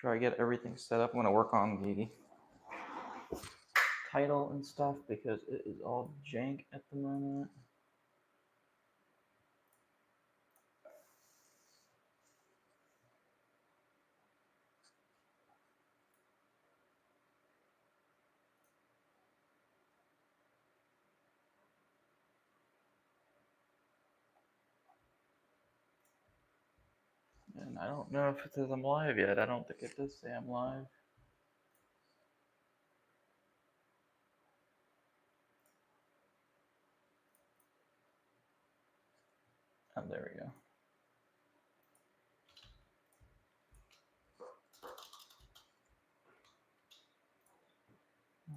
sure I get everything set up. I'm going to work on the title and stuff because it is all jank at the moment. And I don't know if it says I'm live yet. I don't think it does say I'm live. Oh, there we go.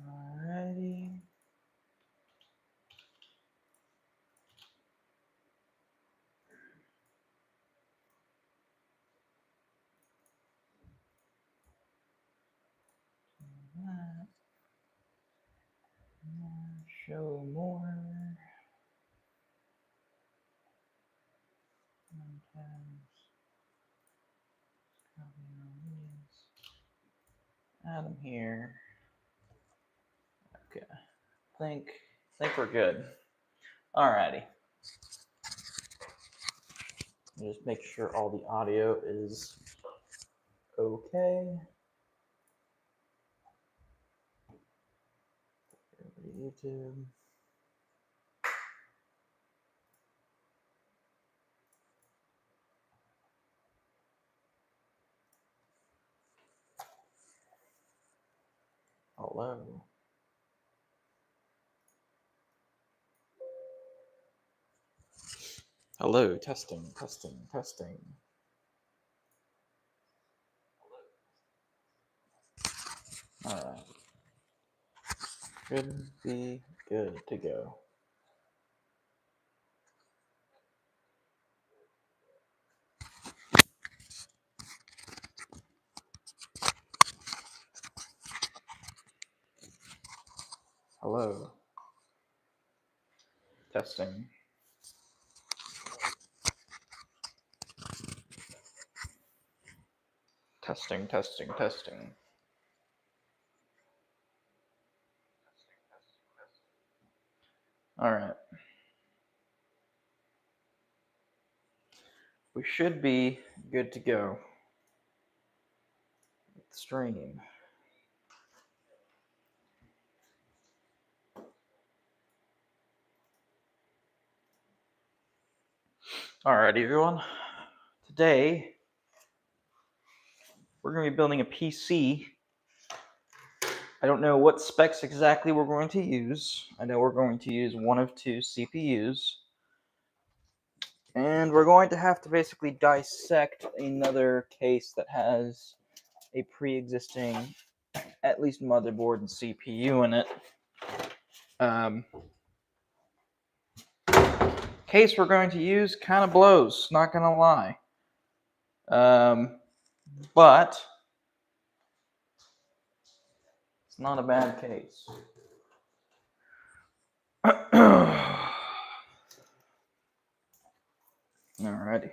Alrighty. That. Show more. Add them here. Okay. Think we're good. Alrighty. Just make sure all the audio is okay. YouTube. Hello. Hello, testing. Alright. Should be good to go. Hello. Testing. Testing. Alright. We should be good to go. Stream. Alrighty, everyone. Today, we're going to be building a PC. I don't know what specs exactly we're going to use. I know we're going to use one of two CPUs. And we're going to have to basically dissect another case that has a pre-existing, at least motherboard and CPU in it. Case we're going to use kind of blows, not going to lie. But it's not a bad case. Alrighty.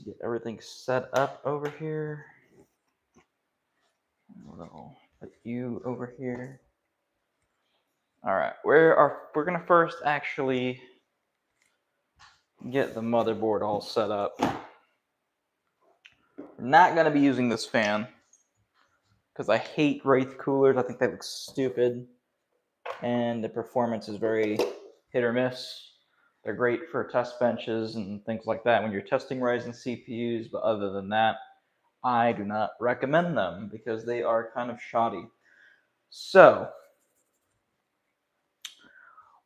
Get everything set up over here. I'll put you over here. Alright, we're gonna first actually get the motherboard all set up. We're not gonna be using this fan because I hate Wraith coolers. I think they look stupid, and the performance is very hit or miss. They're great for test benches and things like that when you're testing Ryzen CPUs, but other than that, I do not recommend them because they are kind of shoddy. So,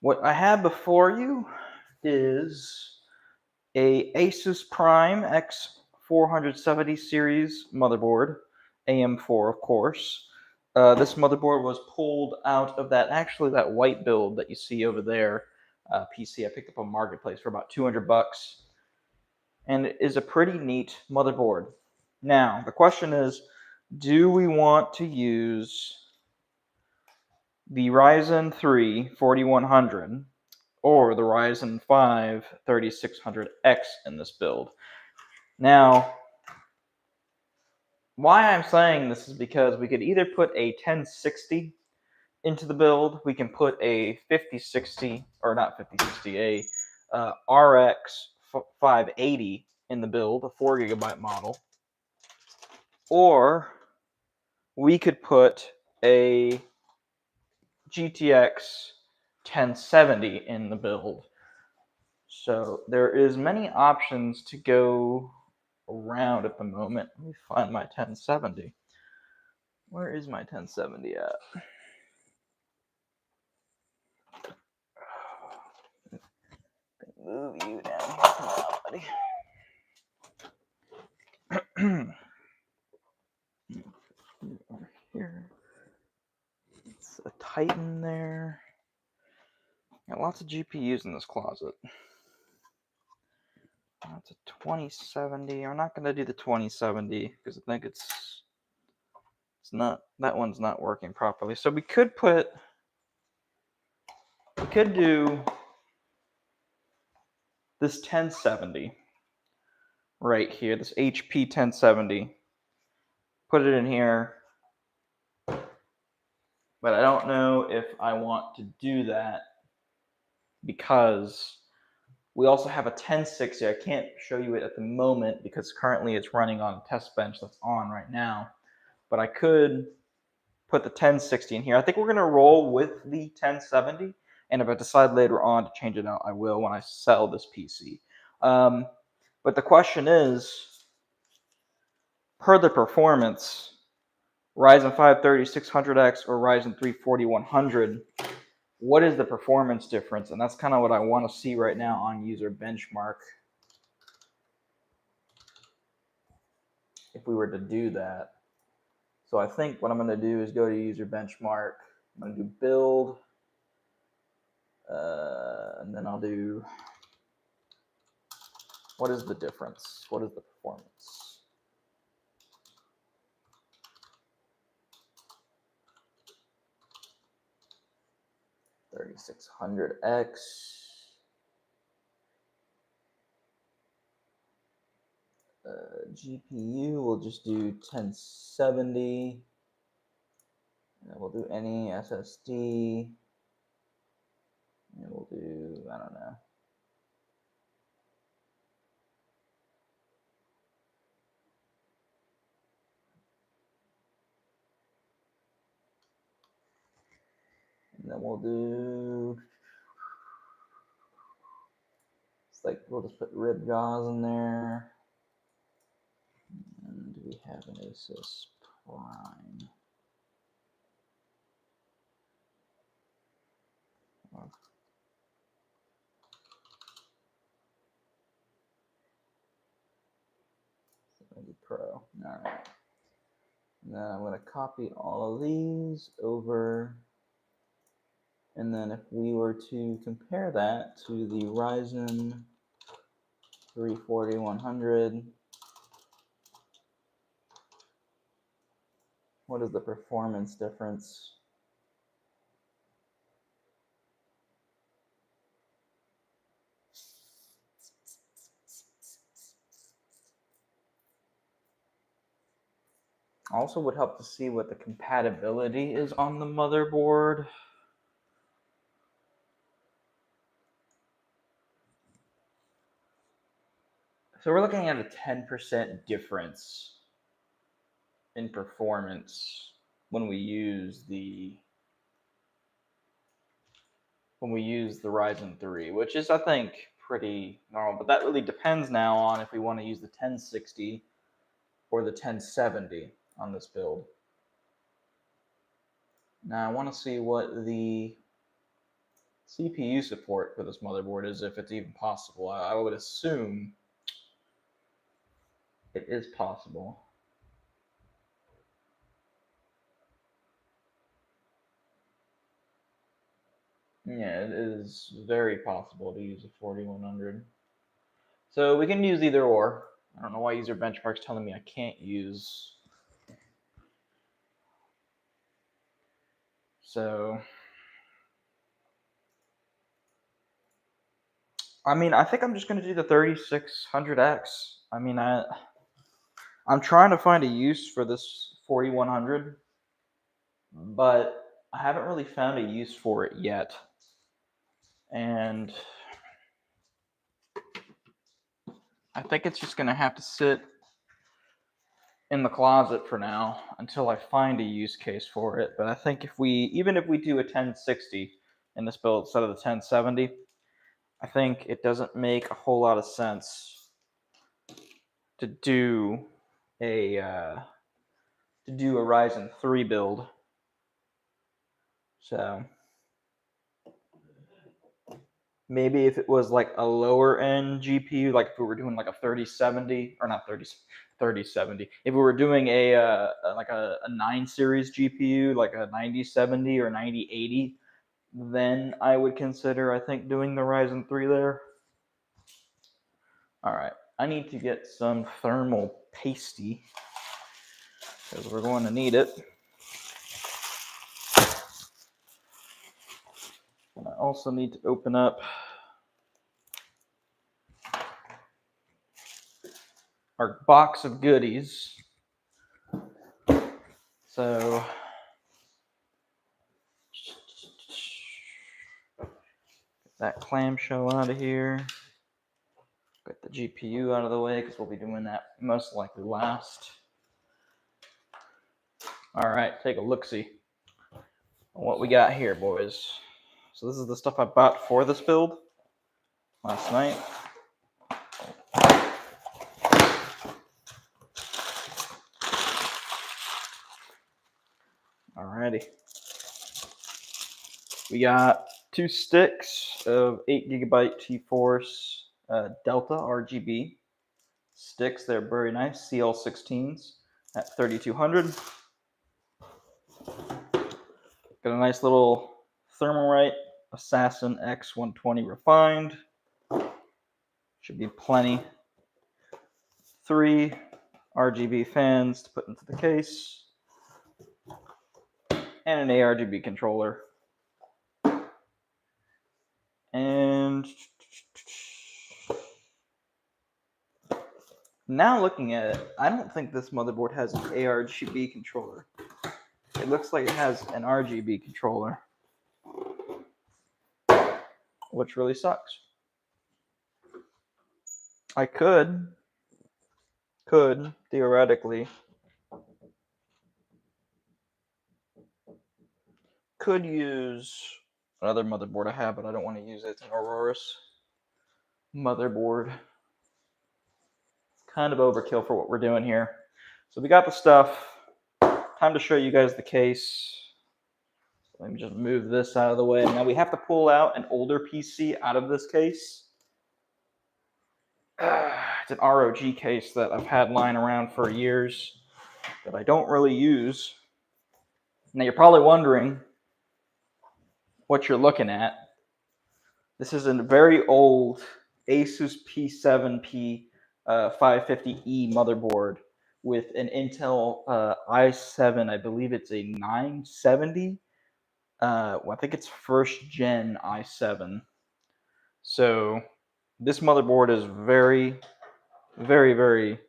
what I have before you is a Asus Prime X470 series motherboard, AM4 of course. This motherboard was pulled out of that white build that you see over there, PC I picked up on Marketplace for about $200, and it is a pretty neat motherboard. Now, the question is, do we want to use the Ryzen 3 4100 or the Ryzen 5 3600X in this build? Now, why I'm saying this is because we could either put a 1060 into the build, we can put a 5060, or not 5060, a RX 580 in the build, a 4GB model, or we could put a GTX 1070 in the build. So there is many options to go around at the moment. Let me find my 1070. Where is my 1070 at? Move you down here, buddy. Over here. It's a Titan there. Got lots of GPUs in this closet. That's a 2070. We're not going to do the 2070 because I think it's not, that one's not working properly. So we could do this 1070 right here, this HP 1070. Put it in here. But I don't know if I want to do that because we also have a 1060. I can't show you it at the moment because currently it's running on a test bench that's on right now. But I could put the 1060 in here. I think we're going to roll with the 1070. And if I decide later on to change it out, I will when I sell this PC. But the question is, per the performance, Ryzen 5 3600X or Ryzen 3 4100, what is the performance difference? And that's kind of what I want to see right now on user benchmark. If we were to do that. So I think what I'm going to do is go to user benchmark. I'm going to do build. And then I'll do, what is the difference? What is the performance? $3600X. GPU, we'll just do 1070. And we'll do any SSD. And we'll do, I don't know. And then we'll do, it's like, we'll just put rib jaws in there. And we have an Asus Prime. Pro. All right. And then I'm going to copy all of these over. And then if we were to compare that to the Ryzen 3 4100, what is the performance difference? Also would help to see what the compatibility is on the motherboard. So we're looking at a 10% difference in performance when we use the Ryzen 3, which is, I think, pretty normal. But that really depends now on if we want to use the 1060 or the 1070 on this build. Now I want to see what the CPU support for this motherboard is, if it's even possible. I would assume it is possible. Yeah, it is very possible to use a 4100. So we can use either or. I don't know why user benchmark's telling me I can't use. So, I mean, I think I'm just going to do the 3600X. I mean, I'm trying to find a use for this 4100, but I haven't really found a use for it yet. And I think it's just going to have to sit in the closet for now until I find a use case for it. But I think even if we do a 1060 in this build instead of the 1070, I think it doesn't make a whole lot of sense to do a Ryzen 3 build. So maybe if it was like a lower end GPU, like if we were doing like a 3070 or not 3070, if we were doing a 9 series GPU, like a 9070 or 9080, then I would consider, I think, doing the Ryzen 3 there. All right, I need to get some thermal pasty because we're going to need it. And I also need to open up our box of goodies. So get that clamshell out of here. Get the GPU out of the way because we'll be doing that most likely last. All right, take a look-see on what we got here, boys. So this is the stuff I bought for this build last night. Alrighty. We got 2 sticks of 8GB T-Force Delta RGB sticks. They're very nice, CL16s at 3200. Got a nice little Thermalright Assassin X120 refined. Should be plenty. 3 RGB fans to put into the case. And an ARGB controller. And now looking at it, I don't think this motherboard has an ARGB controller. It looks like it has an RGB controller, which really sucks. I could theoretically use another motherboard I have, but I don't want to use it. It's an Aurora's motherboard. Kind of overkill for what we're doing here. So we got the stuff. Time to show you guys the case. Let me just move this out of the way. Now we have to pull out an older PC out of this case. It's an ROG case that I've had lying around for years that I don't really use. Now you're probably wondering what you're looking at. This is a very old Asus P7P 550E motherboard with an Intel i7, I believe it's a 970. I think it's first gen i7. So this motherboard is very, very, very,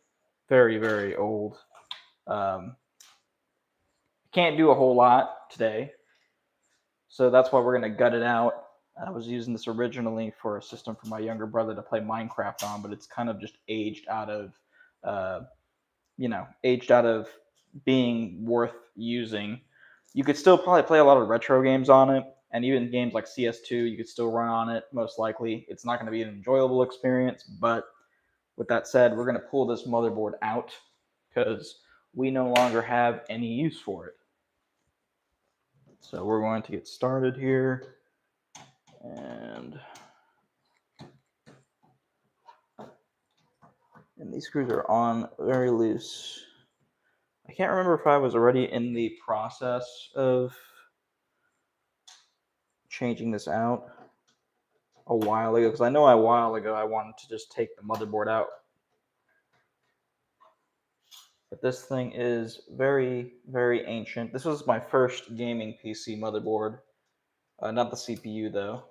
very, very old. Can't do a whole lot today. So that's why we're going to gut it out. I was using this originally for a system for my younger brother to play Minecraft on, but it's kind of just aged out of being worth using. You could still probably play a lot of retro games on it, and even games like CS2, you could still run on it, most likely. It's not going to be an enjoyable experience, but with that said, we're going to pull this motherboard out because we no longer have any use for it. So we're going to get started here, and these screws are on very loose. I can't remember if I was already in the process of changing this out a while ago, because I know a while ago I wanted to just take the motherboard out. But this thing is very, very ancient. This was my first gaming PC motherboard. Not the CPU though,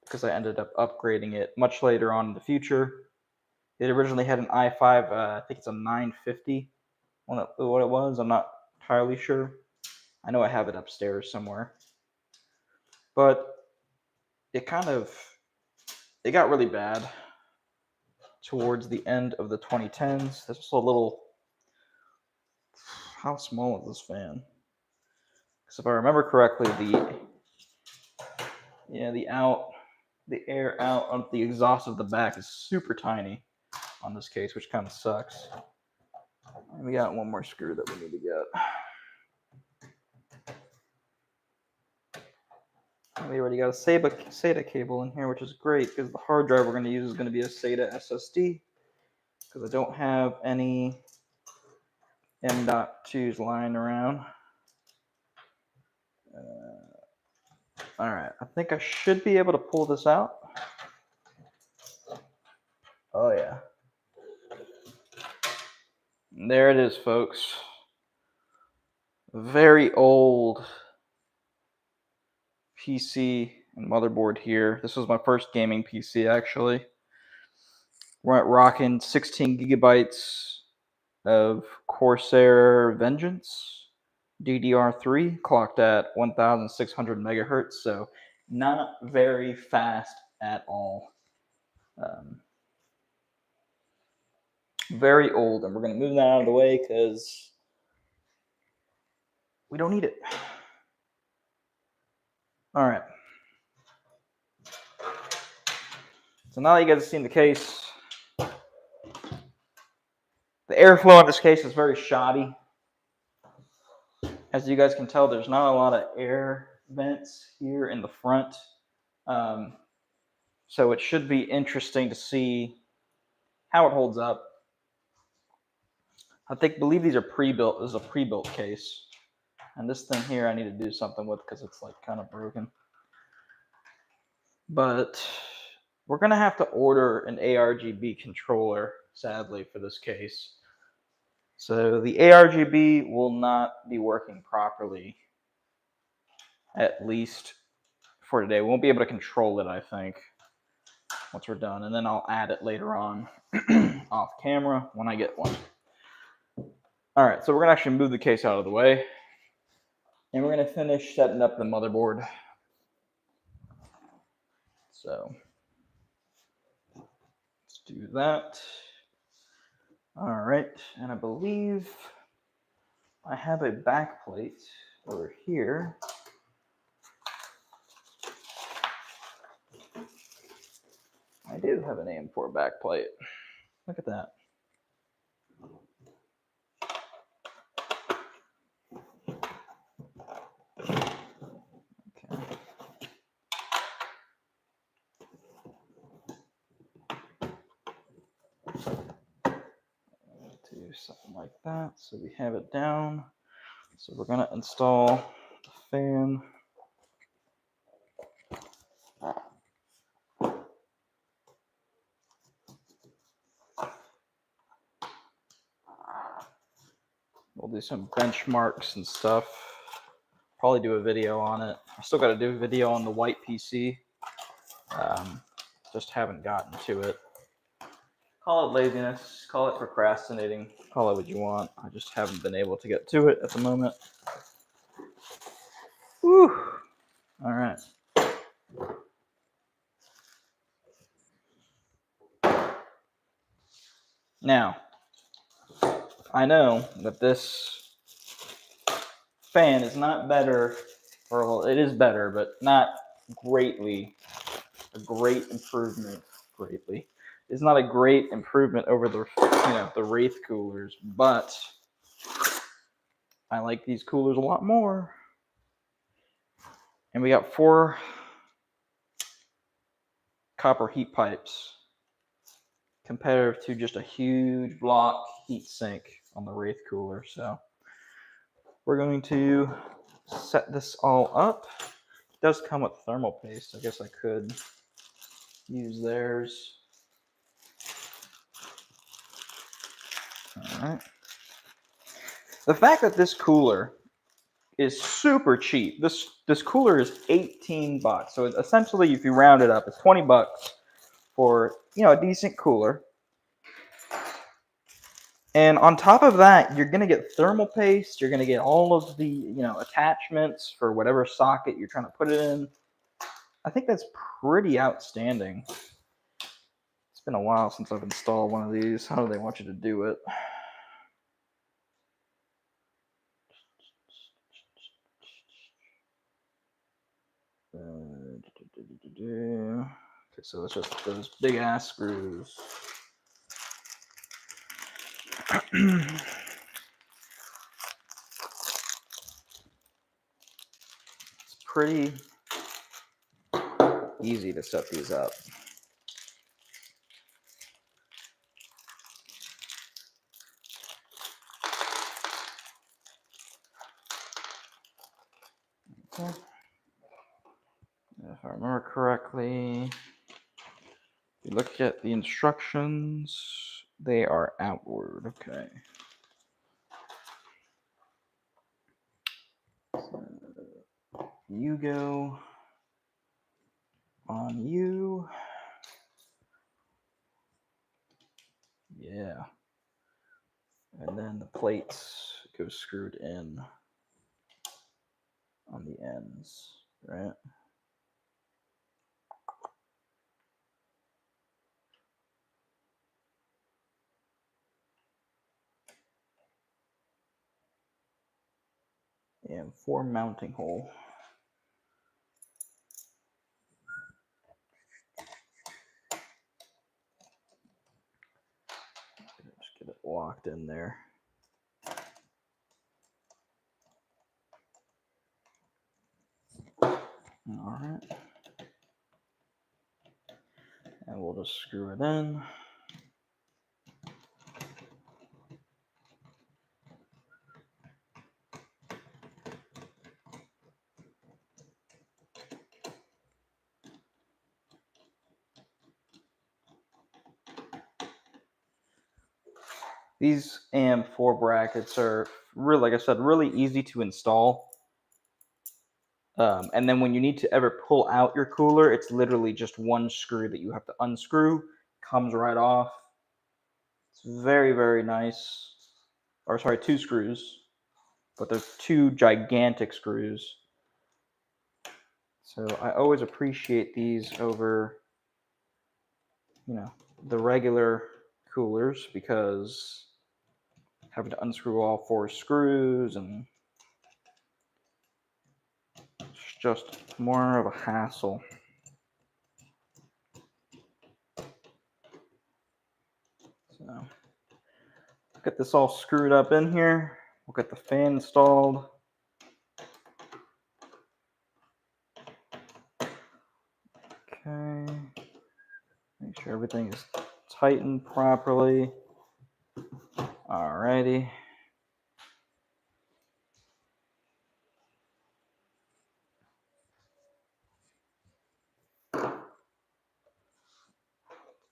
because I ended up upgrading it much later on in the future. It originally had an i5, I think it's a 950. What it was, I'm not entirely sure. I know I have it upstairs somewhere. But it got really bad towards the end of the 2010s. This was a little, how small is this fan? Because if I remember correctly, the air out of the exhaust of the back is super tiny on this case, which kind of sucks. And we got one more screw that we need to get. And we already got a SATA cable in here, which is great because the hard drive we're going to use is going to be a SATA SSD because I don't have any M.2s lying around. All right, I think I should be able to pull this out. Oh yeah. And there it is, folks. Very old PC and motherboard here. This was my first gaming PC, actually. We're rocking 16 gigabytes of Corsair Vengeance DDR3, clocked at 1,600 megahertz, so not very fast at all. Very old, and we're going to move that out of the way because we don't need it. All right. So now that you guys have seen the case, the airflow in this case is very shoddy. As you guys can tell, there's not a lot of air vents here in the front. So it should be interesting to see how it holds up. Believe these are pre-built. This is a pre-built case. And this thing here I need to do something with because it's like kind of broken. But we're going to have to order an ARGB controller, sadly, for this case. So the ARGB will not be working properly, at least for today. We won't be able to control it, I think, once we're done. And then I'll add it later on off camera when I get one. All right, so we're going to actually move the case out of the way. And we're going to finish setting up the motherboard. So let's do that. All right, and I believe I have a back plate over here. I do have an AM4 back plate. Look at that. Okay. Do something like that so we have it down. So we're going to install the fan. We'll do some benchmarks and stuff. Probably do a video on it. I still got to do a video on the white PC. Just haven't gotten to it. Call it laziness, call it procrastinating, call it what you want. I just haven't been able to get to it at the moment. Whew. All right. Now, I know that this fan is not better, or well, it is better, but not greatly. A great improvement, greatly. It's not a great improvement over the Wraith coolers, but I like these coolers a lot more. And we got 4 copper heat pipes compared to just a huge block heat sink on the Wraith cooler. So we're going to set this all up. It does come with thermal paste. I guess I could use theirs. All right. The fact that this cooler is super cheap. This cooler is $18. So essentially, if you round it up, it's $20 for a decent cooler. And on top of that, you're going to get thermal paste. You're going to get all of the, attachments for whatever socket you're trying to put it in. I think that's pretty outstanding. It's been a while since I've installed one of these. How do they want you to do it? Okay, so it's just those big ass screws. It's pretty easy to set these up. Okay. If I remember correctly, if you look at the instructions, they are outward. Okay. So you go on you. Yeah. And then the plates go screwed in on the ends, right? And 4 mounting hole. Just get it locked in there. All right. And we'll just screw it in. These AM4 brackets are really, like I said, really easy to install. And then when you need to ever pull out your cooler, it's literally just one screw that you have to unscrew. Comes right off. It's very, very nice. Or sorry, 2 screws. But there's 2 gigantic screws. So I always appreciate these over, the regular coolers, because having to unscrew all 4 screws and it's just more of a hassle. So get this all screwed up in here. We'll get the fan installed. Okay. Make sure everything is tightened properly. Alrighty.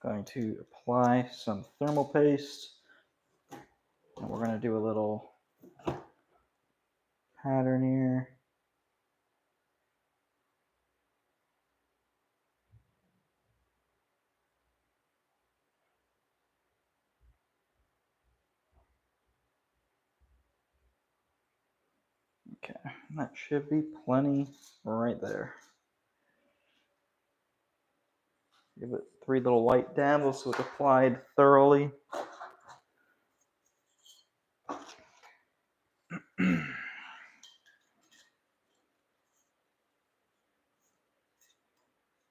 Going to apply some thermal paste. And we're going to do a little pattern here. Okay, that should be plenty right there. Give it 3 little light dabs so it's applied thoroughly.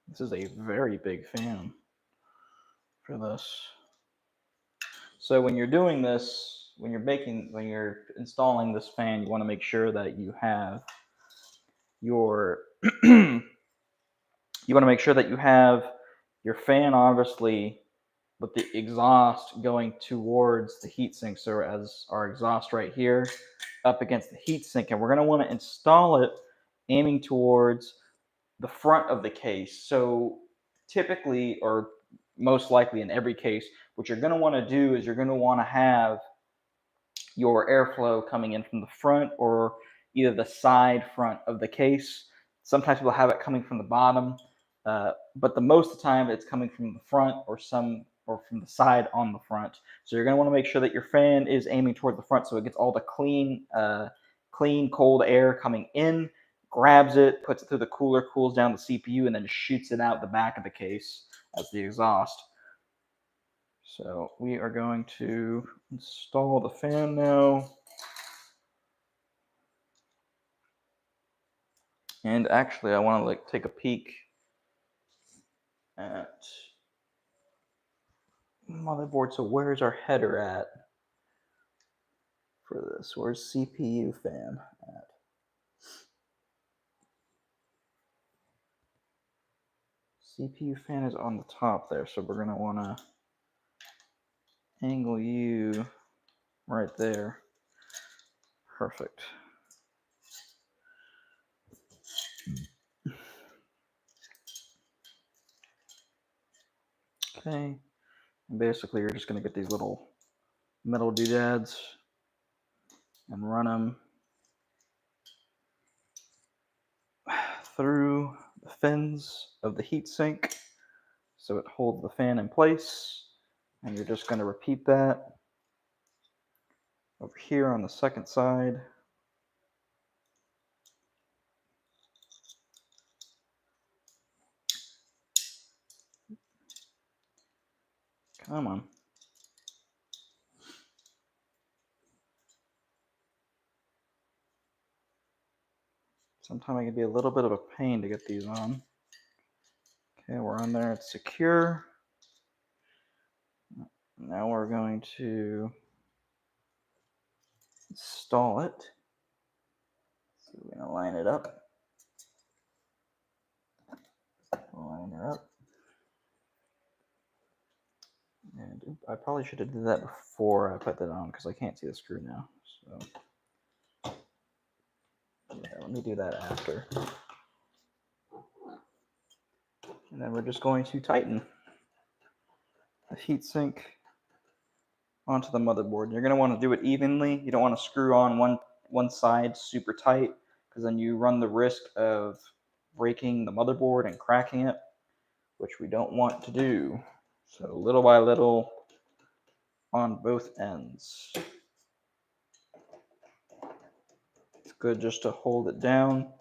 This is a very big fan for this. So when you're doing this, when you're installing this fan, you want to make sure that you have your you want to make sure that you have your fan obviously with the exhaust going towards the heatsink. So as our exhaust right here up against the heatsink, and we're going to want to install it aiming towards the front of the case. So typically, or most likely in every case, what you're going to want to do is you're going to want to have your airflow coming in from the front or either the side front of the case. Sometimes people have it coming from the bottom, but the most of the time it's coming from the front or some or from the side on the front. So you're going to want to make sure that your fan is aiming toward the front so it gets all the clean cold air coming in, grabs it, puts it through the cooler, cools down the CPU, and then shoots it out the back of the case as the exhaust. So we are going to install the fan now. And actually, I want to take a peek at motherboard. So where's our header at for this? Where's CPU fan at? CPU fan is on the top there, so we're going to want to angle you right there. Perfect. Okay. And basically, you're just going to get these little metal doodads and run them through the fins of the heatsink so it holds the fan in place. And you're just going to repeat that over here on the second side. Come on. Sometimes it can be a little bit of a pain to get these on. Okay, we're on there. It's secure. Now we're going to install it. So we're going to line it up. Line her up. And I probably should have did that before I put that on because I can't see the screw now. So yeah, let me do that after. And then we're just going to tighten the heatsink onto the motherboard. You're going to want to do it evenly. You don't want to screw on one side super tight because then you run the risk of breaking the motherboard and cracking it, which we don't want to do. So little by little on both ends. It's good just to hold it down.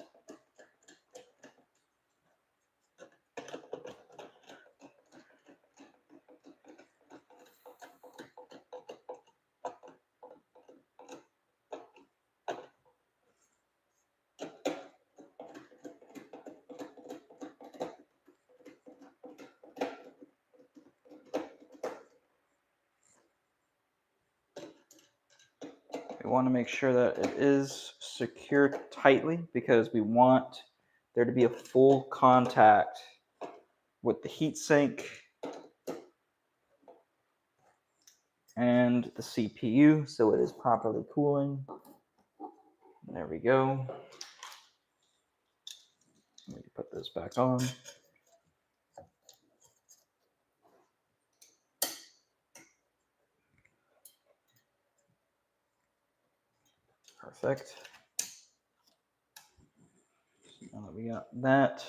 We want to make sure that it is secured tightly because we want there to be a full contact with the heatsink and the CPU so it is properly cooling. There we go. Let me put this back on. Perfect. Now that we got that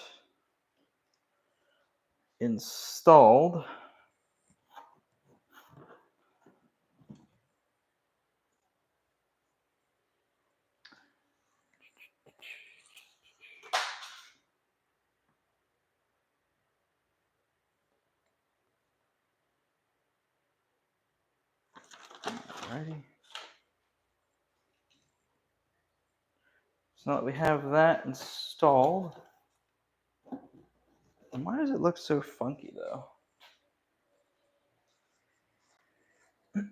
installed, alrighty. So now that we have that installed, why does it look so funky though?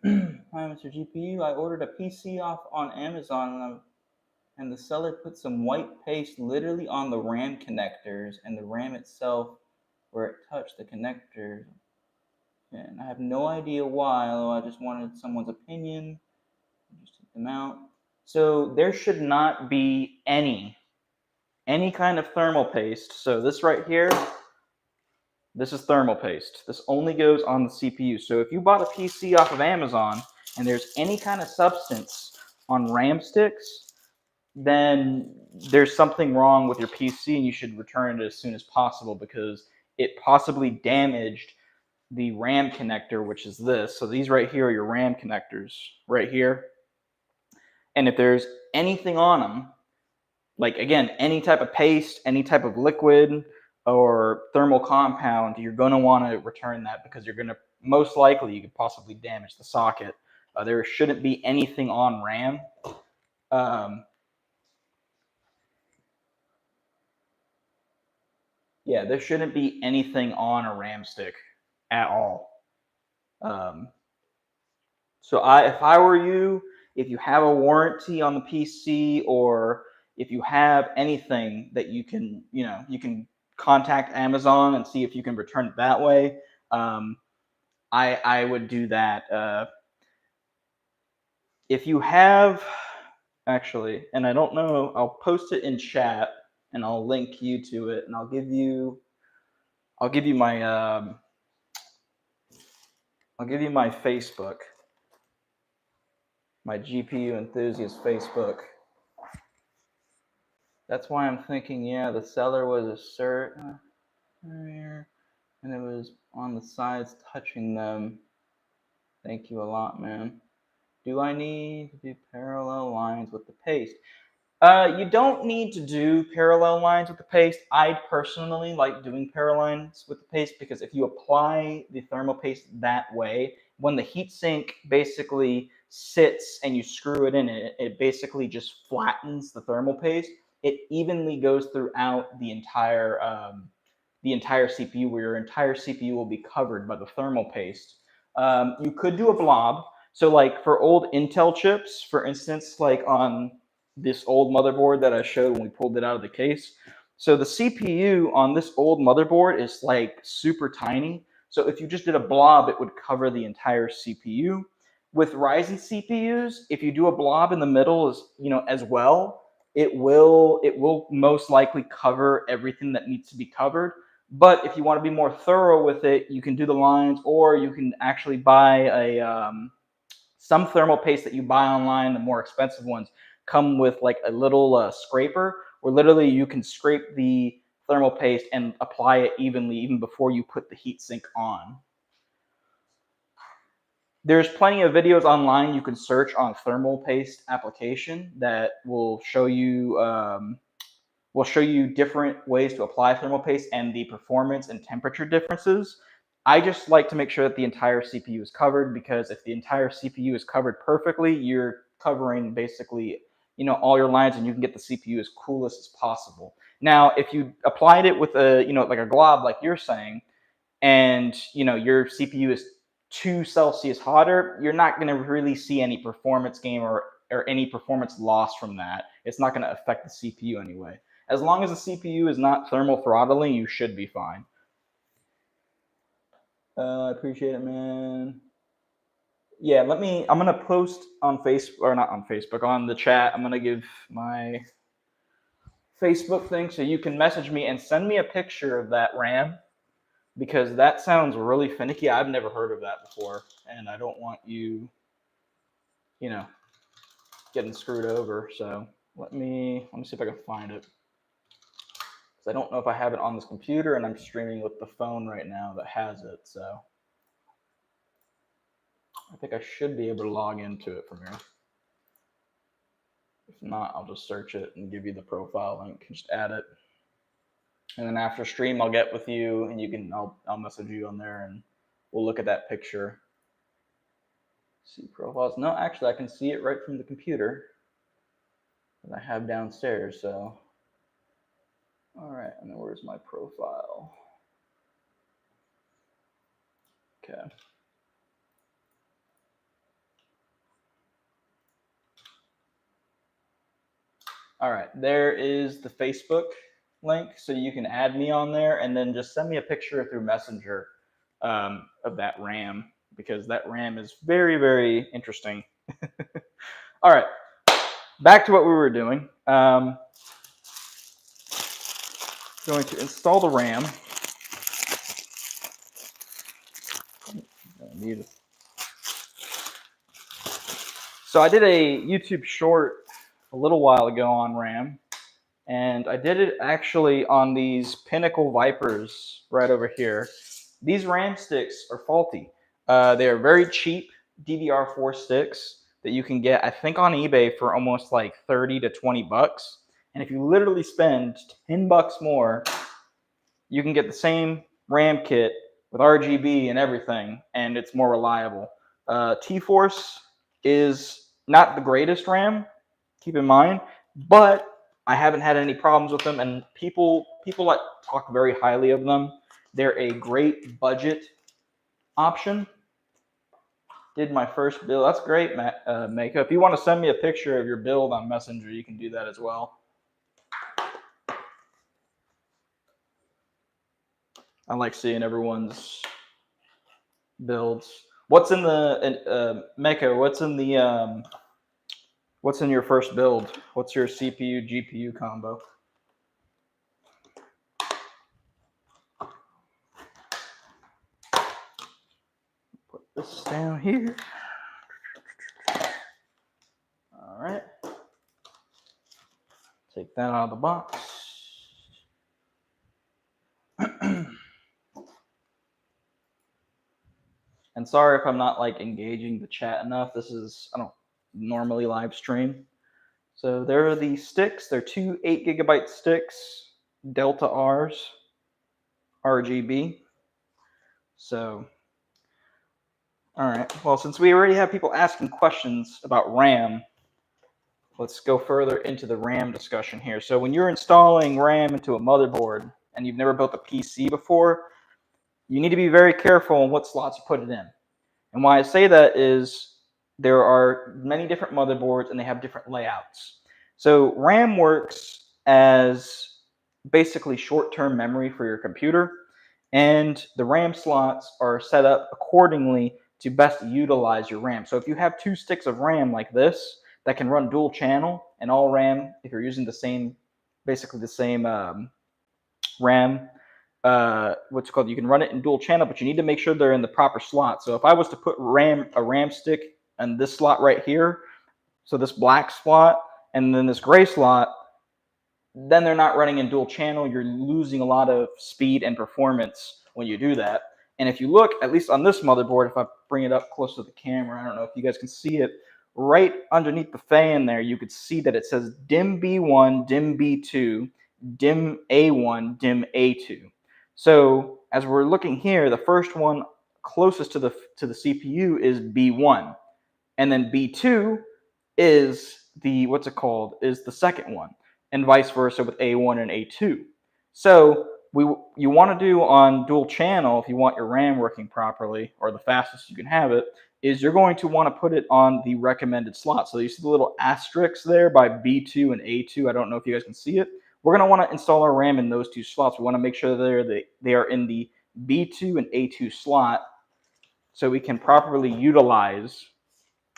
Hi, Mr. GPU. I ordered a PC off on Amazon and the seller put some white paste literally on the RAM connectors and the RAM itself where it touched the connectors. And I have no idea why, although I just wanted someone's opinion. Just take them out. So there should not be any kind of thermal paste. So this right here, this is thermal paste. This only goes on the CPU. So if you bought a PC off of Amazon and there's any kind of substance on RAM sticks, then there's something wrong with your PC and you should return it as soon as possible because it possibly damaged the RAM connector, which is this. So these right here are your RAM connectors right here. And if there's anything on them, like again, any type of paste, any type of liquid or thermal compound, you're going to want to return that because you're going to, most likely, you could possibly damage the socket. There shouldn't be anything on RAM. Yeah, there shouldn't be anything on a RAM stick at all. So if I were you, if you have a warranty on the PC, or if you have anything that you can, you can contact Amazon and see if you can return it that way. I would do that. If you have, actually, and I don't know, I'll post it in chat and I'll link you to it, and I'll give you my Facebook, my GPU enthusiast Facebook. That's why I'm thinking, yeah, the seller was a cert here, and it was on the sides touching them. Thank you a lot, man. Do I need to do parallel lines with the paste? You don't need to do parallel lines with the paste. I personally like doing parallel lines with the paste because if you apply the thermal paste that way, when the heatsink basically sits and you screw it in, it basically just flattens the thermal paste. It evenly goes throughout the entire CPU, where your entire CPU will be covered by the thermal paste. You could do a blob. So like for old Intel chips, for instance, like on this old motherboard that I showed when we pulled it out of the case. So the CPU on this old motherboard is like super tiny. So if you just did a blob, it would cover the entire CPU. With Ryzen CPUs, if you do a blob in the middle as well, it will most likely cover everything that needs to be covered. But if you want to be more thorough with it, you can do the lines, or you can actually buy some thermal paste that you buy online. The more expensive ones come with like a little scraper, where literally you can scrape the thermal paste and apply it evenly even before you put the heatsink on. There's plenty of videos online you can search on thermal paste application that will show you different ways to apply thermal paste and the performance and temperature differences. I just like to make sure that the entire CPU is covered, because if the entire CPU is covered perfectly, you're covering basically all your lines, and you can get the CPU as coolest as possible. Now, if you applied it with a like a glob, like you're saying, and your CPU is 2 Celsius hotter, you're not going to really see any performance gain or any performance loss from that. It's not going to affect the CPU anyway. As long as the CPU is not thermal throttling, you should be fine. I appreciate it, man. Yeah, I'm going to post on Facebook, or not on Facebook, on the chat. I'm going to give my Facebook thing so you can message me and send me a picture of that RAM, because that sounds really finicky. I've never heard of that before, and I don't want you, getting screwed over. So let me see if I can find it. I don't know if I have it on this computer, and I'm streaming with the phone right now that has it, so I think I should be able to log into it from here. If not, I'll just search it and give you the profile link. Just add it, and then after stream, I'll get with you, and I'll message you on there, and we'll look at that picture. See profiles. No, actually, I can see it right from the computer that I have downstairs. So. All right, and then where's my profile? Okay. All right, there is the Facebook link, so you can add me on there, and then just send me a picture through Messenger of that RAM, because that RAM is very, very interesting. All right, back to what we were doing. Going to install the RAM. So I did a YouTube short a little while ago on RAM, and I did it actually on these Pinnacle Vipers right over here. these RAM sticks are faulty. They are very cheap DDR4 sticks that you can get, I think, on eBay for almost like 30 to 20 bucks. And if you literally spend 10 bucks more, you can get the same RAM kit with RGB and everything, and it's more reliable. T-Force is not the greatest RAM, keep in mind, but I haven't had any problems with them, and people like talk very highly of them. They're a great budget option. Did my first build. That's great, Mako. If you want to send me a picture of your build on Messenger, you can do that as well. I like seeing everyone's builds. What's in the Mako? What's in your first build? What's your CPU GPU combo? Put this down here. All right. Take that out of the box. And sorry if I'm not like engaging the chat enough. I don't normally live stream. So there are the sticks. They're two 8 GB sticks, Delta R's, RGB. So, all right. Well, since we already have people asking questions about RAM, let's go further into the RAM discussion here. So when you're installing RAM into a motherboard and you've never built a PC before, you need to be very careful on what slots you put it in. And why I say that is there are many different motherboards and they have different layouts. So RAM works as basically short-term memory for your computer, and the RAM slots are set up accordingly to best utilize your RAM. So if you have 2 sticks of RAM like this that can run dual channel, and all RAM, if you're using the same, basically the same RAM, you can run it in dual channel, but you need to make sure they're in the proper slot. So if I was to put a RAM stick in this slot right here, so this black slot, and then this gray slot, then they're not running in dual channel. You're losing a lot of speed and performance when you do that. And if you look, at least on this motherboard, if I bring it up close to the camera, I don't know if you guys can see it, right underneath the fan there, you could see that it says DIMM B1, DIMM B2, DIMM A1, DIMM A2. So as we're looking here, the first one closest to the CPU is B1, and then B2 is is the second one, and vice versa with A1 and A2. So you want to do on dual channel, if you want your RAM working properly, or the fastest you can have it, is you're going to want to put it on the recommended slot. So you see the little asterisks there by B2 and A2. I don't know if you guys can see it. We're going to want to install our RAM in those 2 slots. We want to make sure they are in the B2 and A2 slot so we can properly utilize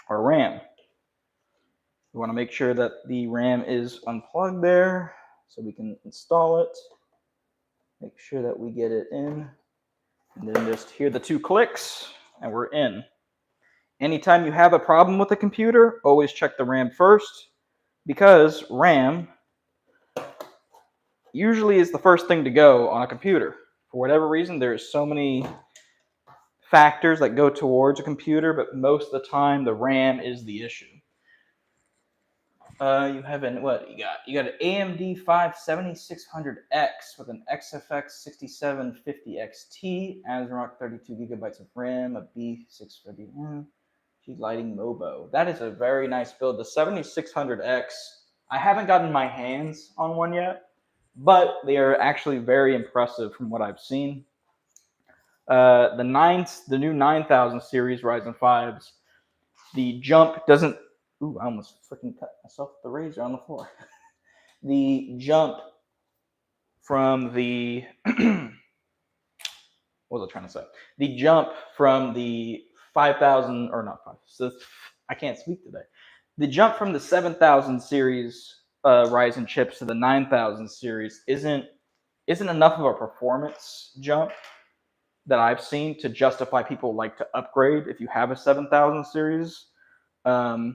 our RAM. We want to make sure that the RAM is unplugged there so we can install it. Make sure that we get it in, and then just hear the 2 clicks and we're in. Anytime you have a problem with the computer, always check the RAM first, because RAM usually is the first thing to go on a computer. For whatever reason, there's so many factors that go towards a computer, but most of the time the RAM is the issue. You have what you got? You got an AMD 7600X with an XFX 6750 XT, ASRock 32 gigabytes of RAM, a B650 lighting Mobo. That is a very nice build. The 7600X, I haven't gotten my hands on one yet, but they are actually very impressive from what I've seen. The new 9000 series Ryzen 5s, the jump doesn't. Ooh, I almost freaking cut myself with the razor on the floor. The jump from the what was I trying to say? The jump from the 5,000 or not 5. So I can't speak today. The jump from the 7000 series Ryzen chips to the 9000 series isn't enough of a performance jump that I've seen to justify people like to upgrade if you have a 7000 series. So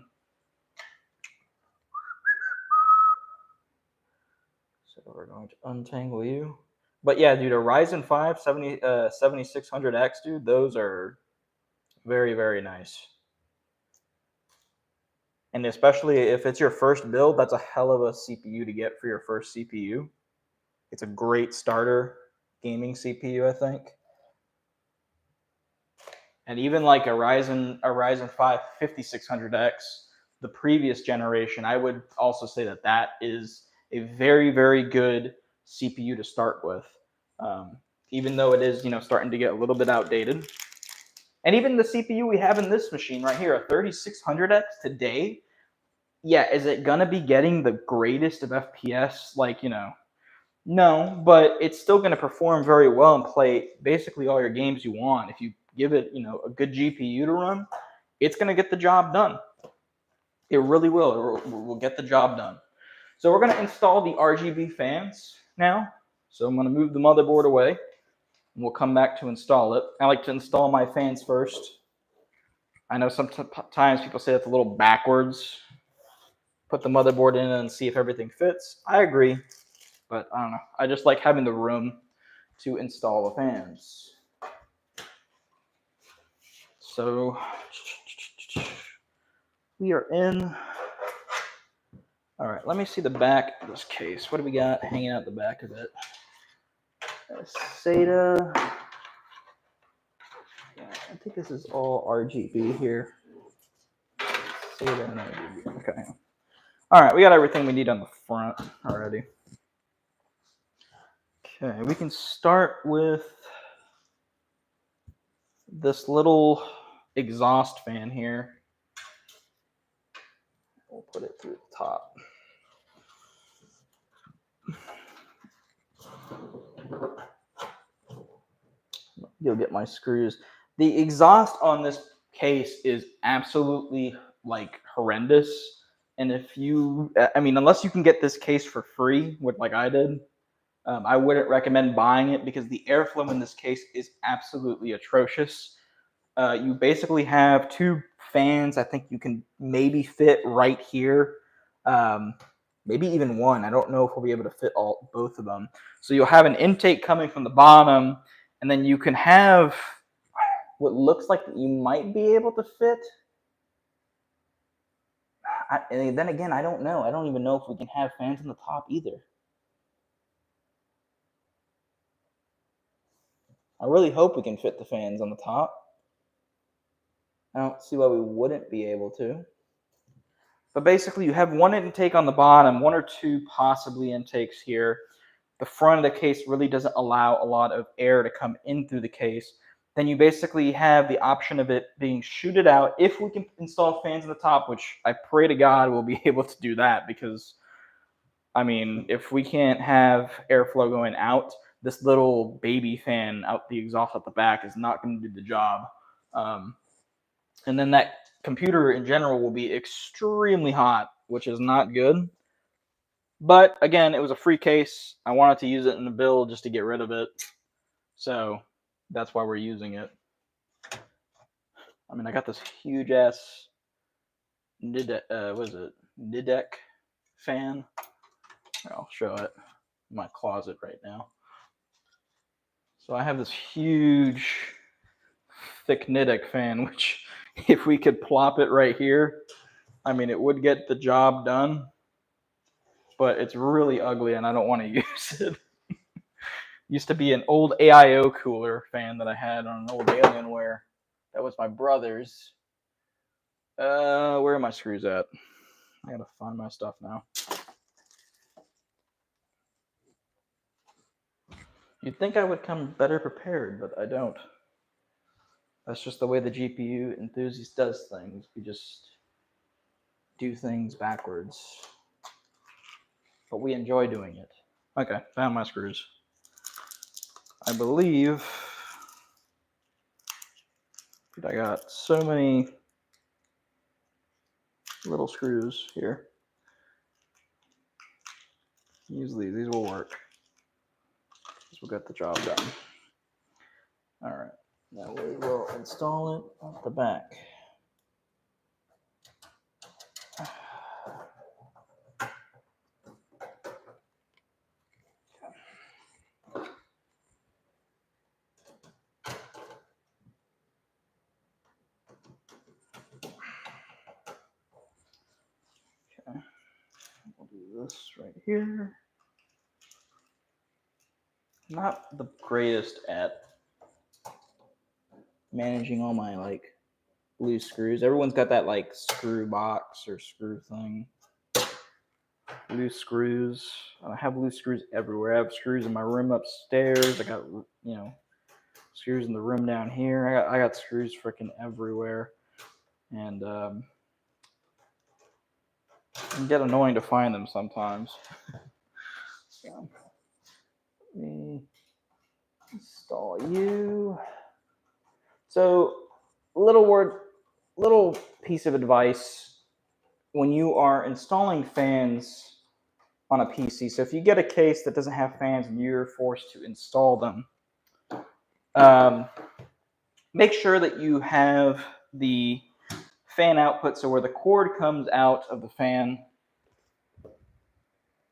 we're going to untangle you. But yeah, dude, a Ryzen 5 7600X, dude, those are very, very nice. And especially if it's your first build, that's a hell of a CPU to get for your first CPU. It's a great starter gaming CPU, I think. And even like a Ryzen 5 5600X, the previous generation, I would also say that that is a very, very good CPU to start with. Even though it is, starting to get a little bit outdated. And even the CPU we have in this machine right here, a 3600X today, yeah, is it gonna be getting the greatest of FPS? Like, no, but it's still gonna perform very well and play basically all your games you want. If you give it, a good GPU to run, it's gonna get the job done. It really will. It will get the job done. So we're gonna install the RGB fans now. So I'm gonna move the motherboard away, and we'll come back to install it. I like to install my fans first. I know sometimes people say that's a little backwards. Put the motherboard in and see if everything fits. I agree, but I don't know. I just like having the room to install the fans. So we are in. All right, let me see the back of this case. What do we got hanging out the back of it? SATA. Yeah, I think this is all RGB here. SATA and RGB. Okay. All right, we got everything we need on the front already. Okay, we can start with this little exhaust fan here. We'll put it through the top. You'll get my screws. The exhaust on this case is absolutely like horrendous. And if you, unless you can get this case for free, like I did, I wouldn't recommend buying it because the airflow in this case is absolutely atrocious. You basically have two fans. I think you can maybe fit right here. Maybe even one. I don't know if we'll be able to fit both of them. So you'll have an intake coming from the bottom, and then you can have what looks like you might be able to fit. And then again, I don't know. I don't even know if we can have fans on the top either. I really hope we can fit the fans on the top. I don't see why we wouldn't be able to. But basically, you have one intake on the bottom, one or two possibly intakes here. The front of the case really doesn't allow a lot of air to come in through the case. Then you basically have the option of it being shooted out if we can install fans on the top, which I pray to God we'll be able to do that because, if we can't have airflow going out, this little baby fan out the exhaust at the back is not going to do the job. And then that computer in general will be extremely hot, which is not good. But again, it was a free case. I wanted to use it in the build just to get rid of it. So that's why we're using it. I got this huge ass Nidec fan. I'll show it in my closet right now. So I have this huge thick Nidec fan, which if we could plop it right here, it would get the job done. But it's really ugly and I don't want to use it. Used to be an old AIO cooler fan that I had on an old Alienware. That was my brother's. Where are my screws at? I gotta find my stuff now. You'd think I would come better prepared, but I don't. That's just the way the GPU enthusiast does things. We just do things backwards. But we enjoy doing it. Okay, found my screws. I believe... Dude, I got so many little screws here. Use these will work. This will get the job done. All right, now we will install it at the back. this right here. Not the greatest at managing all my like loose screws. Everyone's got that like screw box or screw thing. Loose screws. I have loose screws everywhere. I have screws in my room upstairs. I got, you know, screws in the room down here. I got screws freaking everywhere, and it can get annoying to find them sometimes. So, let me install you. So, little piece of advice when you are installing fans on a PC. So if you get a case that doesn't have fans and you're forced to install them, make sure that you have the fan output, so where the cord comes out of the fan.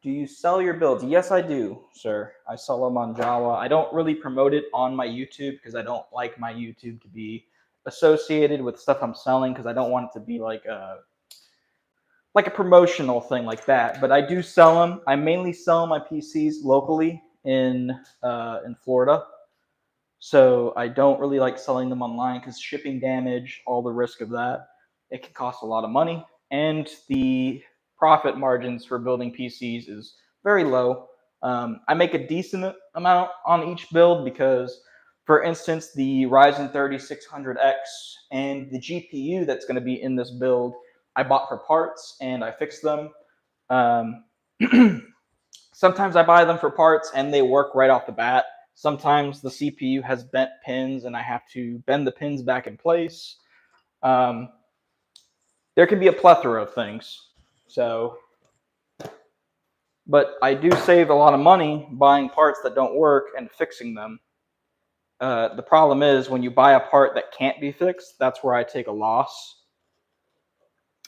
Do you sell your builds? Yes, I do, sir. I sell them on Java. I don't really promote it on my YouTube because I don't like my YouTube to be associated with stuff I'm selling, because I don't want it to be like a promotional thing like that. But I do sell them. I mainly sell my PCs locally in Florida. So I don't really like selling them online because shipping damage, all the risk of that, it can cost a lot of money. And the profit margins for building PCs is very low. I make a decent amount on each build because, for instance, the Ryzen 3600X and the GPU that's going to be in this build, I bought for parts and I fixed them. Sometimes I buy them for parts and they work right off the bat. Sometimes the CPU has bent pins and I have to bend the pins back in place. There can be a plethora of things. So, but I do save a lot of money buying parts that don't work and fixing them. The problem is when you buy a part that can't be fixed, that's where I take a loss.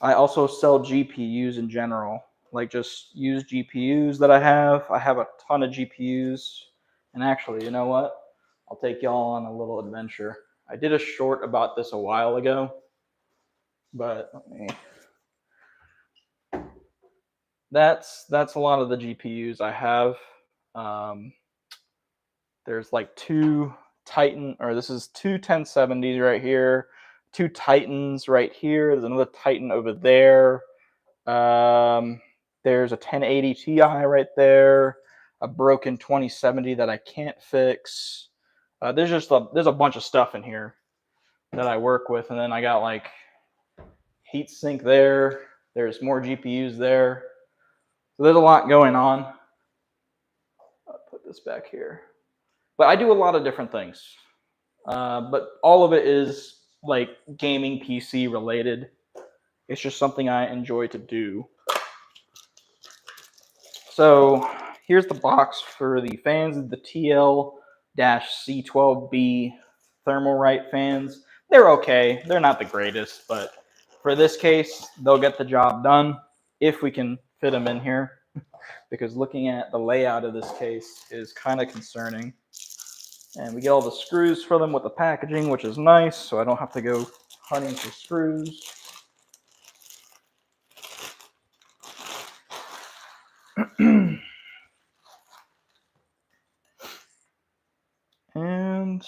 I also sell GPUs in general, like just used GPUs that I have. I have a ton of GPUs. And actually, you know what? I'll take y'all on a little adventure. I did a short about this a while ago, but that's a lot of the GPUs I have. There's like two Titan, or this is two 1070s right here, two Titans right here. There's another Titan over there. There's a 1080 Ti right there. A broken 2070 that I can't fix. There's a bunch of stuff in here that I work with, and then I got like heatsink there. There's more GPUs there. So there's a lot going on. I'll put this back here. But I do a lot of different things. But all of it is like gaming PC related. It's just something I enjoy to do. So here's the box for the fans, the TL-C12B Thermalright fans. They're okay. They're not the greatest, but for this case, they'll get the job done if we can fit them in here, because looking at the layout of this case is kind of concerning. And we get all the screws for them with the packaging, which is nice, so I don't have to go hunting for screws. And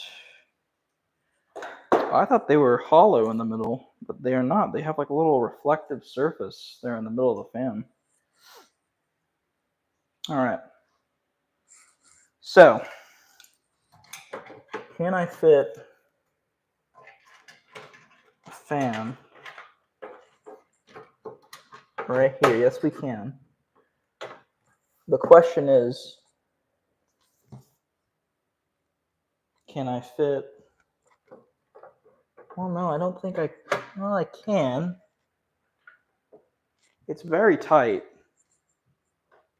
I thought they were hollow in the middle, but they are not. They have like a little reflective surface there in the middle of the fan. All right. So, can I fit a fan right here? Yes, we can. The question is, can I fit? Well, no, I don't think I. Well, I can. It's very tight,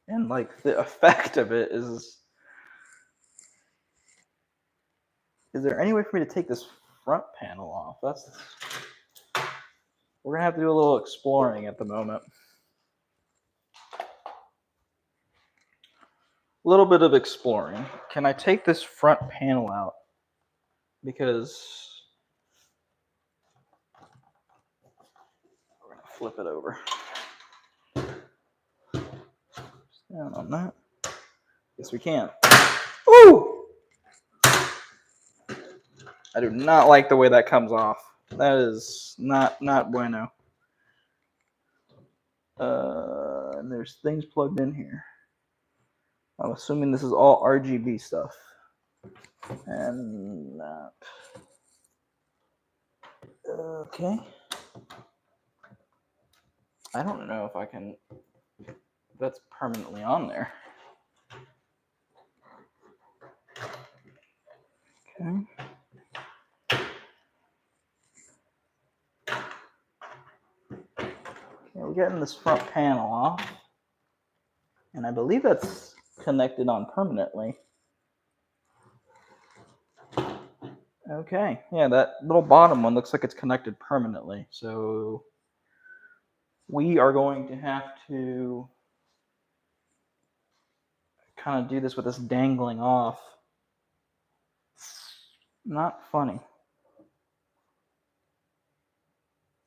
and like the effect of it is. Is there any way for me to take this front panel off? We're gonna have to do a little exploring at the moment. A little bit of exploring. Can I take this front panel out? Because we're gonna flip it over. Down on that. Yes, we can. Woo! I do not like the way that comes off. That is not bueno. And there's things plugged in here. I'm assuming this is all RGB stuff. And that. Okay. I don't know if I can. That's permanently on there. Okay. We're getting this front panel off. And I believe that's connected on permanently. Okay. Yeah, that little bottom one looks like it's connected permanently. So we are going to have to kind of do this with this dangling off. Not funny.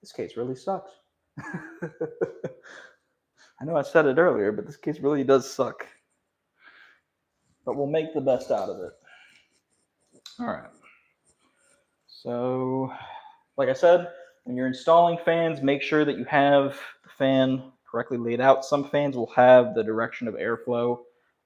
This case really sucks. I know I said it earlier, but this case really does suck. But we'll make the best out of it. All right. So, like I said, when you're installing fans, make sure that you have the fan correctly laid out. Some fans will have the direction of airflow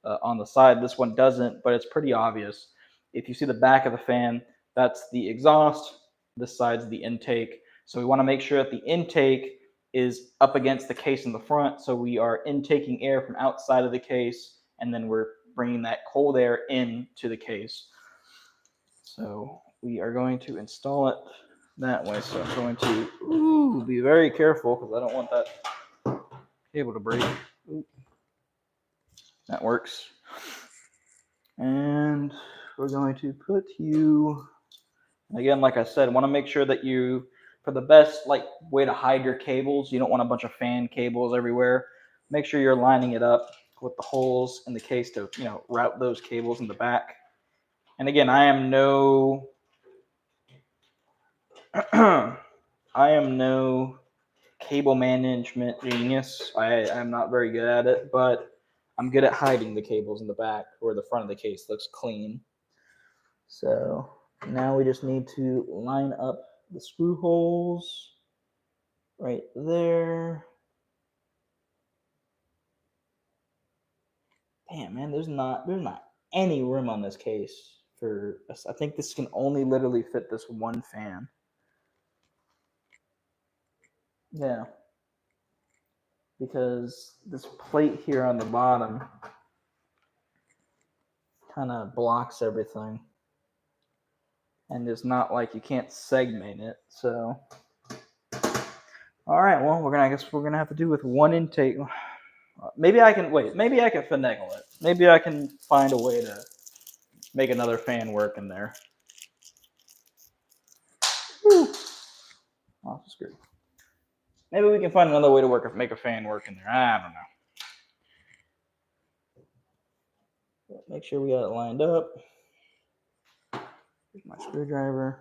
on the side. This one doesn't, but it's pretty obvious. If you see the back of the fan, that's the exhaust. This side's the intake. So we want to make sure that the intake is up against the case in the front. So we are intaking air from outside of the case, and then we're bringing that cold air into the case. So we are going to install it that way. So I'm going to be very careful because I don't want that cable to break. Ooh. That works. And we're going to put you, again, like I said, want to make sure that you, for the best way to hide your cables, you don't want a bunch of fan cables everywhere. Make sure you're lining it up with the holes in the case to, route those cables in the back. And again, I am no cable management genius. I am not very good at it, but I'm good at hiding the cables in the back where the front of the case looks clean. So now we just need to line up the screw holes right there. Damn, man, there's not any room on this case for us. I think this can only literally fit this one fan. Yeah. Because this plate here on the bottom kind of blocks everything. And it's not like you can't segment it. So, all right, well, I guess we're gonna have to do with one intake. Maybe I can finagle it. Maybe I can find a way to make another fan work in there. Whew. Off the screw. Maybe we can find another way to make a fan work in there. I don't know. Make sure we got it lined up. Here's my screwdriver.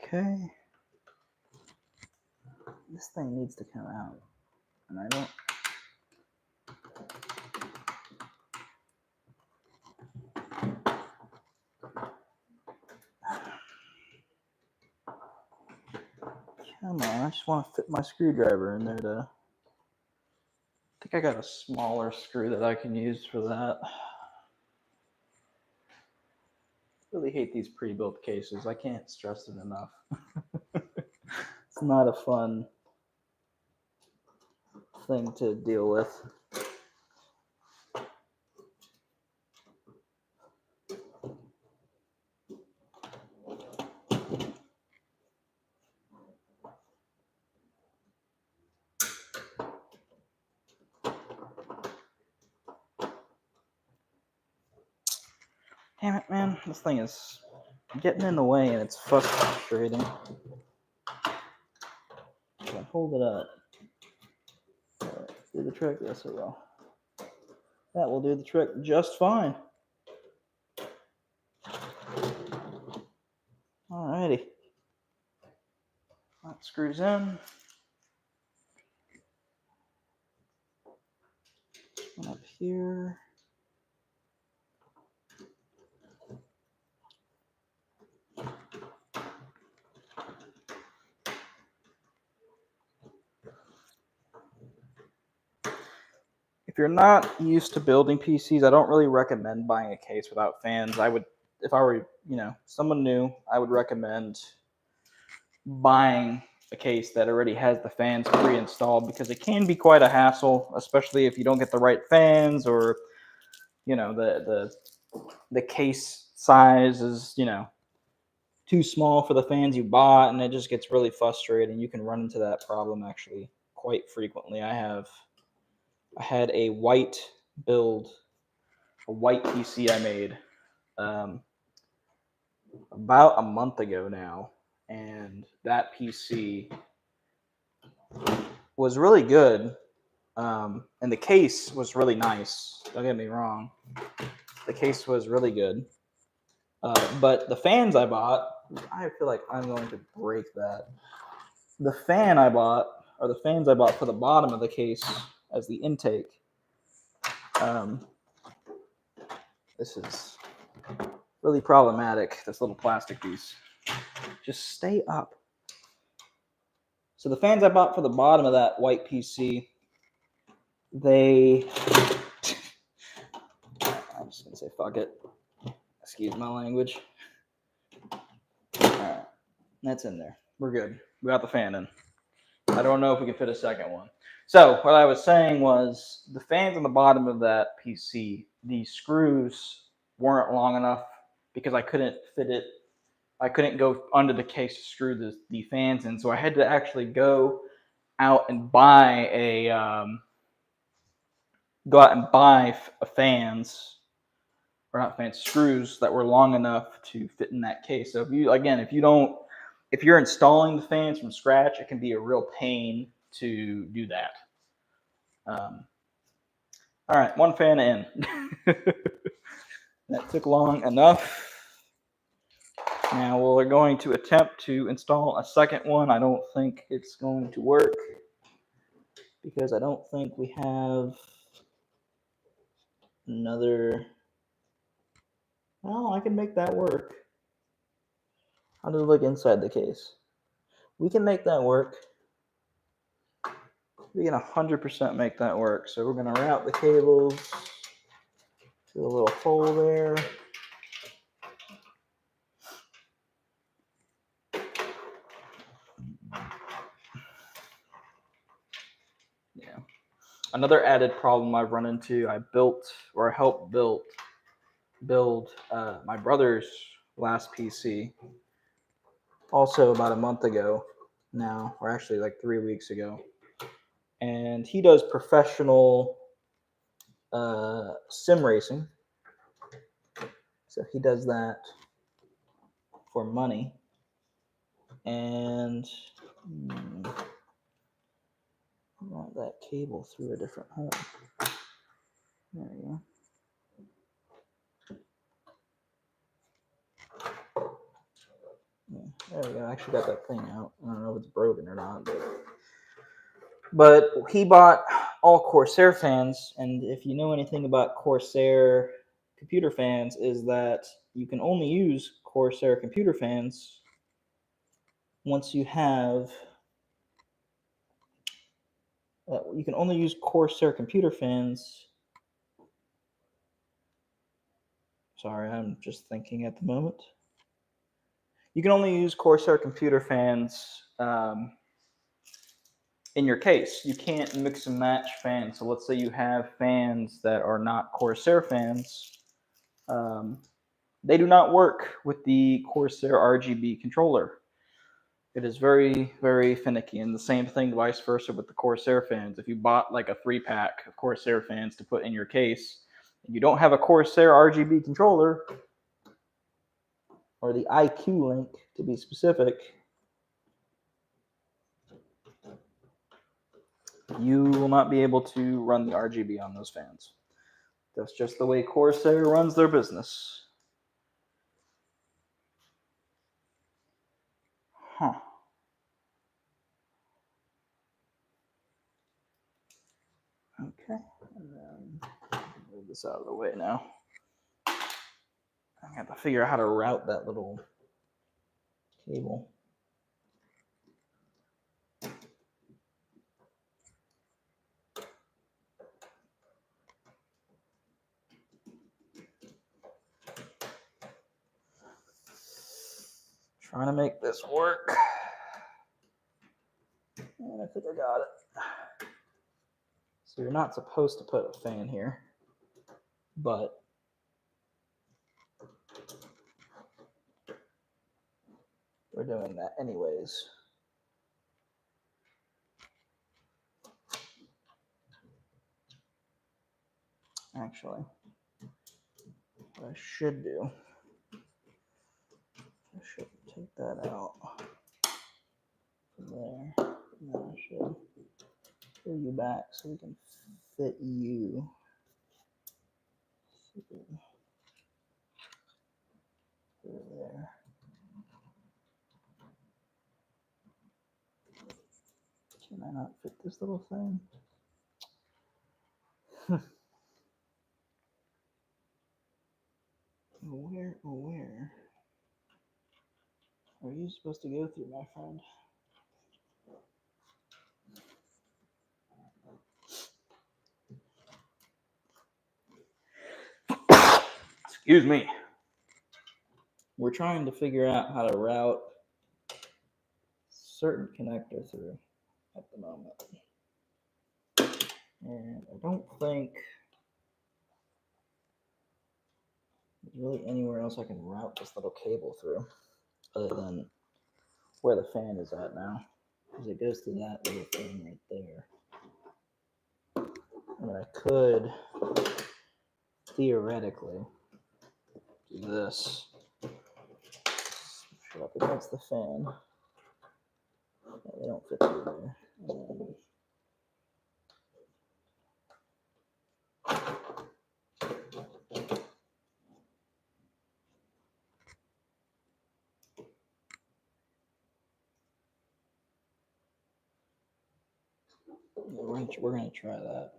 Okay. This thing needs to come out. And I don't. Come on, I just want to fit my screwdriver in there to. I think I got a smaller screw that I can use for that. I really hate these pre-built cases. I can't stress it enough. It's not a fun thing to deal with. Damn it, man. This thing is getting in the way and it's frustrating. So hold it up. Alright, do the trick. Yes, it will. That will do the trick just fine. Alrighty. That screws in. One up here. If you're not used to building PCs, I don't really recommend buying a case without fans. I would, if I were, someone new, I would recommend buying a case that already has the fans pre-installed, because it can be quite a hassle, especially if you don't get the right fans, or the case size is too small for the fans you bought, and it just gets really frustrating. You can run into that problem actually quite frequently. I had a white PC I made about a month ago now, and that PC was really good, and the case was really nice. Don't get me wrong, the case was really good, but the fans I bought, I feel like I'm going to break that. The fans I bought for the bottom of the case as the intake. This is really problematic, this little plastic piece. Just stay up. So the fans I bought for the bottom of that white PC, I'm just going to say fuck it. Excuse my language. Alright, that's in there. We're good. We got the fan in. I don't know if we can fit a second one. So what I was saying was, the fans on the bottom of that PC, the screws weren't long enough because I couldn't fit it. I couldn't go under the case to screw the fans in, so I had to actually go out and buy screws that were long enough to fit in that case. So if you're installing the fans from scratch, it can be a real pain to do that. All right, one fan in. That took long enough. Now we're going to attempt to install a second one. I don't think it's going to work because I don't think we have another. Well, I can make that work. How does it look inside the case? We can make that work. We can 100% make that work. So we're going to route the cables to a little hole there. Yeah. Another added problem I've run into, I helped build my brother's last PC, also about a month ago now, or actually like 3 weeks ago. And he does professional sim racing. So he does that for money. And run that cable through a different hole. There you go. Yeah, there we go. I actually got that thing out. I don't know if it's broken or not. But he bought all Corsair fans, and if you know anything about Corsair computer fans, is that you can only use Corsair computer fans once you have. You can only use Corsair computer fans. Sorry, I'm just thinking at the moment. You can only use Corsair computer fans in your case. You can't mix and match fans. So let's say you have fans that are not Corsair fans. They do not work with the Corsair RGB controller. It is very, very finicky. And the same thing vice versa with the Corsair fans. If you bought like a 3-pack of Corsair fans to put in your case, and you don't have a Corsair RGB controller, or the IQ link to be specific, you will not be able to run the RGB on those fans. That's just the way Corsair runs their business. Huh. Okay, and then move this out of the way now. I have to figure out how to route that little cable. Trying to make this work. And I think I got it. So you're not supposed to put a fan here, but we're doing that anyways. Actually, what I should do, I should take that out from there. And then I should pull you back so we can fit you. There. Can I not fit this little thing? Where are you supposed to go through, my friend? Excuse me. We're trying to figure out how to route certain connector through at the moment. And I don't think there's really anywhere else I can route this little cable through other than where the fan is at now, because it goes to that little thing right there. I mean, I could theoretically do this, push it up against the fan. Yeah, they don't fit through there. We're gonna try that.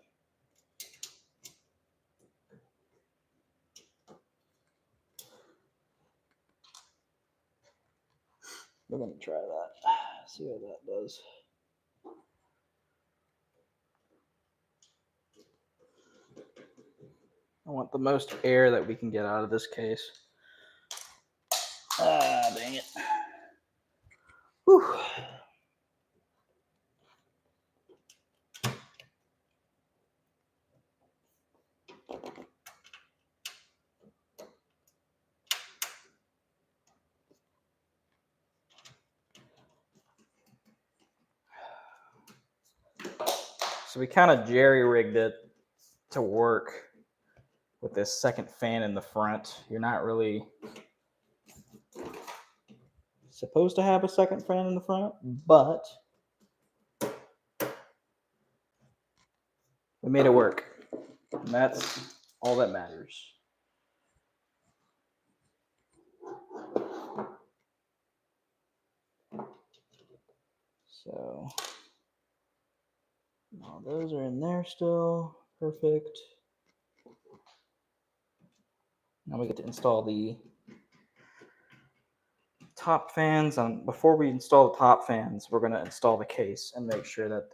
We're gonna try that. See what that does. I want the most air that we can get out of this case. Ah, dang it. Whew. So we kind of jerry-rigged it to work with this second fan in the front. You're not really supposed to have a second fan in the front, but we made it work. And that's all that matters. So all those are in there still. Perfect. Now we get to install the top fans. Before we install the top fans, we're going to install the case and make sure that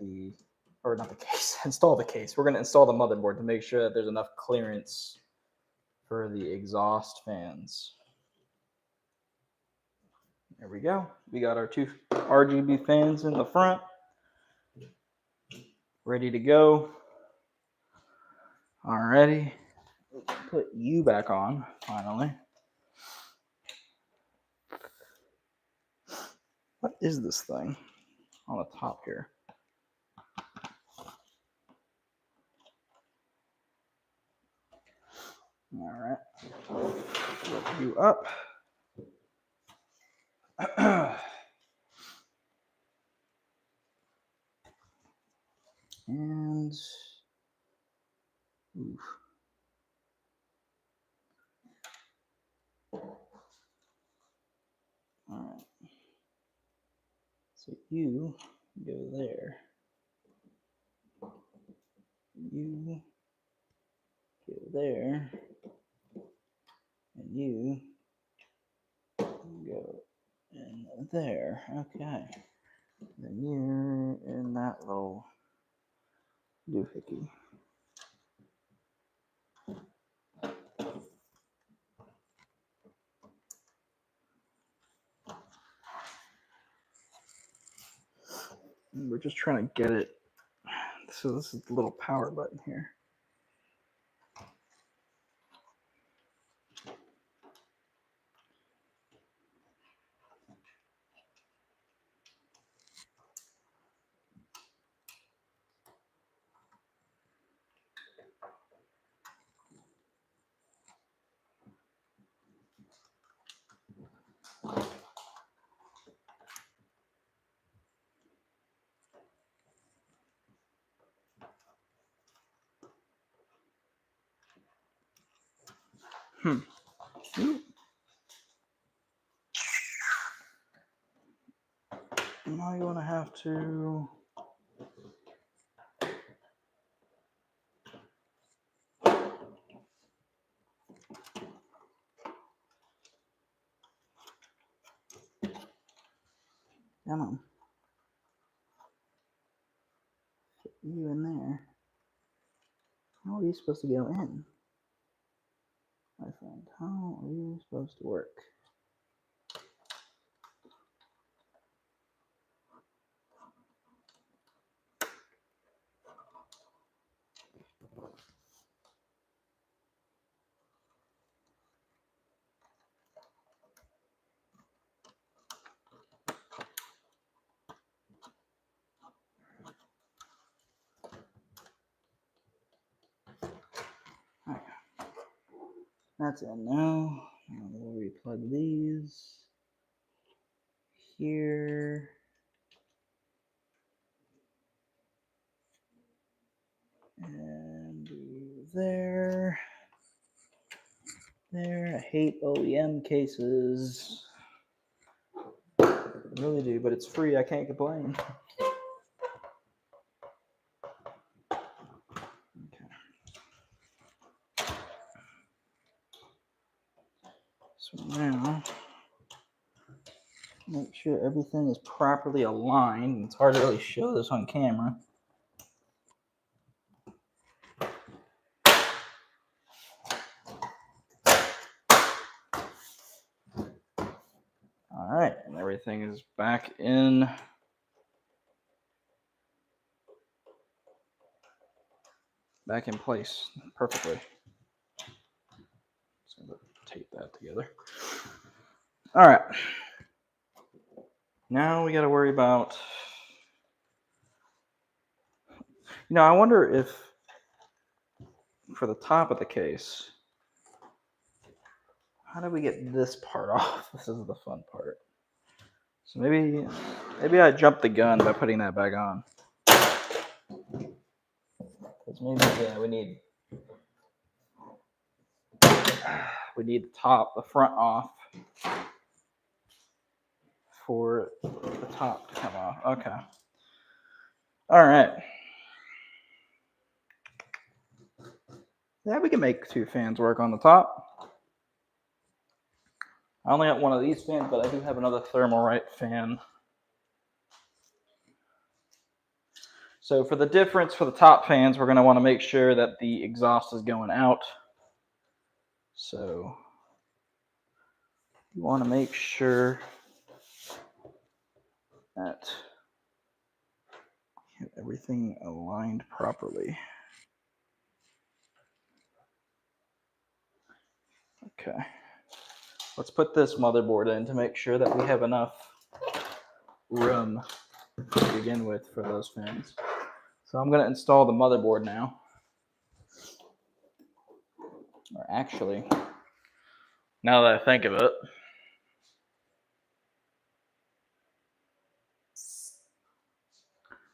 install the case. We're going to install the motherboard to make sure that there's enough clearance for the exhaust fans. There we go. We got our two RGB fans in the front, ready to go. Alrighty, put you back on finally. What is this thing on the top here? All right, lift you up. And oof. All right. So you go there. You go there. And you go in there. Okay. Then you're in that little doohickey. And we're just trying to get it. So this is the little power button here. Now you want to have to. Come on. Fit you in there. How are you supposed to go in? My friend, how are you supposed to work? Okay. That's in now. We'll replug these here. And do there. There. I hate OEM cases. I really do, but it's free. I can't complain. Okay. So now, make sure everything is properly aligned. It's hard to really show this on camera. All right, and everything is back in place perfectly. So I'm going to tape that together. All right. Now we got to worry about. I wonder if for the top of the case, how do we get this part off? This is the fun part. So maybe I jumped the gun by putting that back on. Because maybe we need the front off for the top to come off. Okay. All right. Yeah, we can make 2 fans work on the top. I only got one of these fans, but I do have another Thermalright fan. So for the difference for the top fans, we're going to want to make sure that the exhaust is going out. So you want to make sure that you have everything aligned properly. Okay. Let's put this motherboard in to make sure that we have enough room to begin with for those fans. So I'm going to install the motherboard now. Or actually, now that I think of it,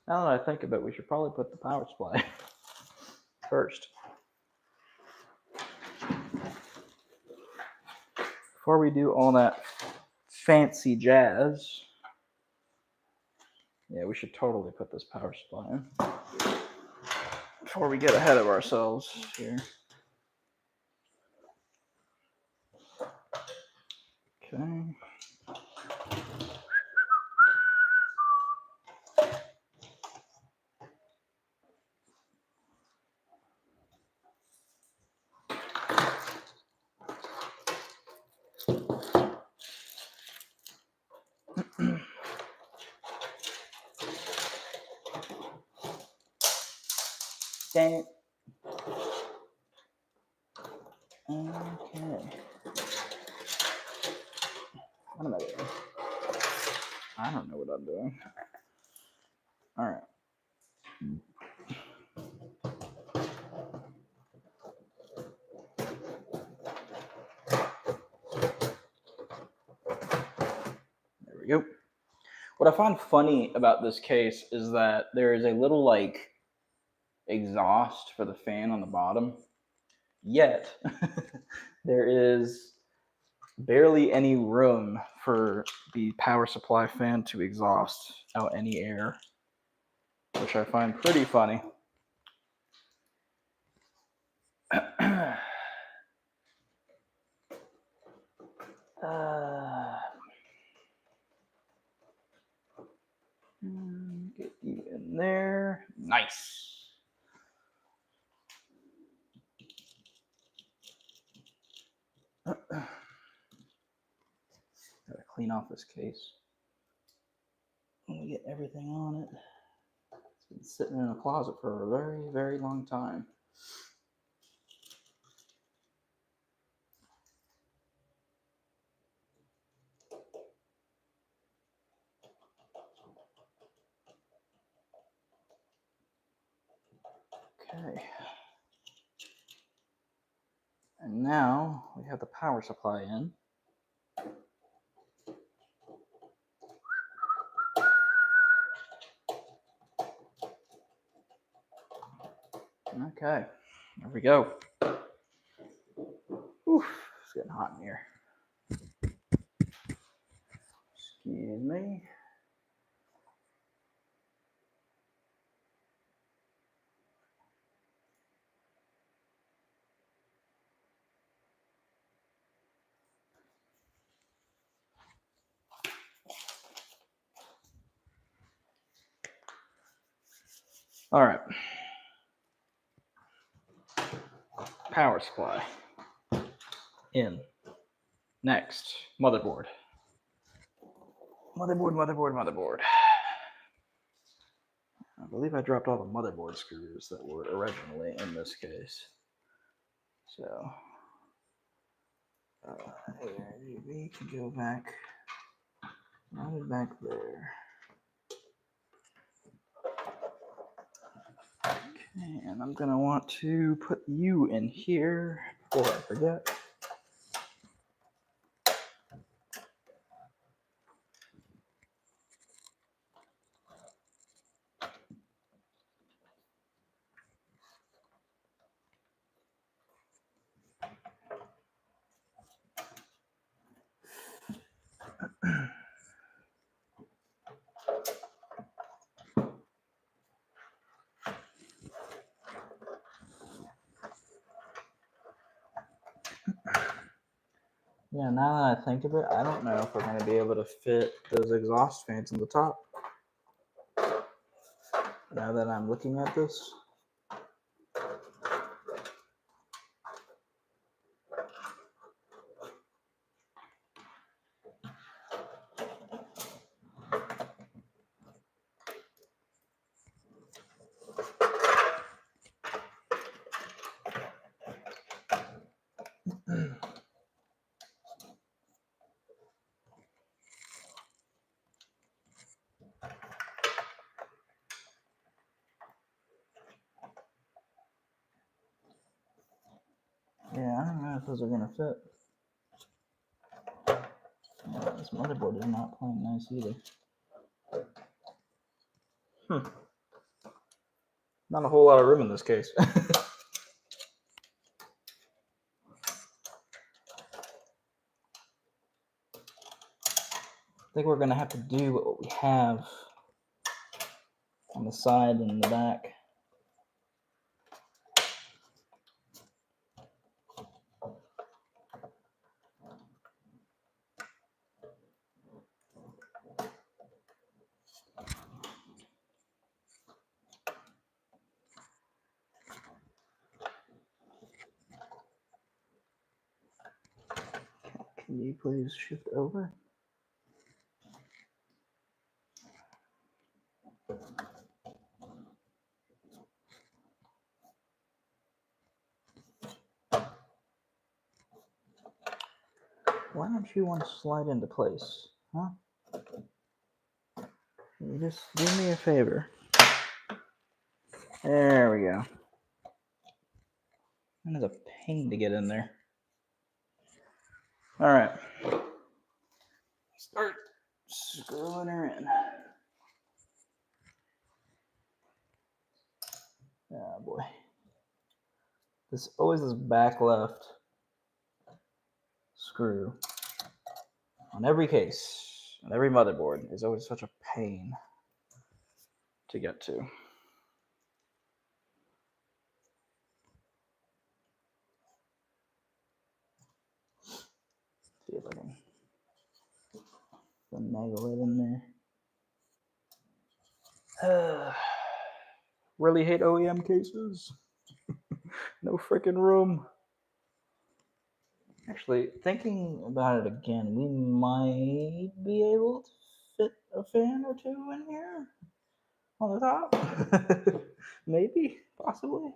Now that I think of it, we should probably put the power supply first. Before we do all that fancy jazz, yeah, we should totally put this power supply in before we get ahead of ourselves here. Okay. Dang it. Okay. What am I doing? I don't know what I'm doing. All right. There we go. What I find funny about this case is that there is a little like exhaust for the fan on the bottom, yet there is barely any room for the power supply fan to exhaust out any air, which I find pretty funny. Get you in there. Nice. Gotta clean off this case. Let me get everything on it. It's been sitting in a closet for a very, very long time. Okay. And now we have the power supply in. Okay, there we go. Oof, it's getting hot in here. Excuse me. All right. Power supply in. Next, motherboard. Motherboard. I believe I dropped all the motherboard screws that were originally in this case. So, here, we can go back, right back there. Okay, and I'm gonna want to put you in here before I forget. Yeah, now that I think of it, I don't know if we're going to be able to fit those exhaust fans on the top. Now that I'm looking at this. Yeah, I don't know if those are going to fit. Yeah, this motherboard is not playing nice either. Not a whole lot of room in this case. I think we're going to have to do what we have on the side and the back. Can you please shift over? Why don't you want to slide into place, huh? Can you just do me a favor? There we go. That is a pain to get in there. All right. Start screwing her in. Oh boy. This always this back left screw on every case, on every motherboard, is always such a pain to get to. See if I can finagle it in there. Really hate OEM cases. No freaking room. Actually, thinking about it again, we might be able to fit a fan or two in here on the top. Maybe, possibly.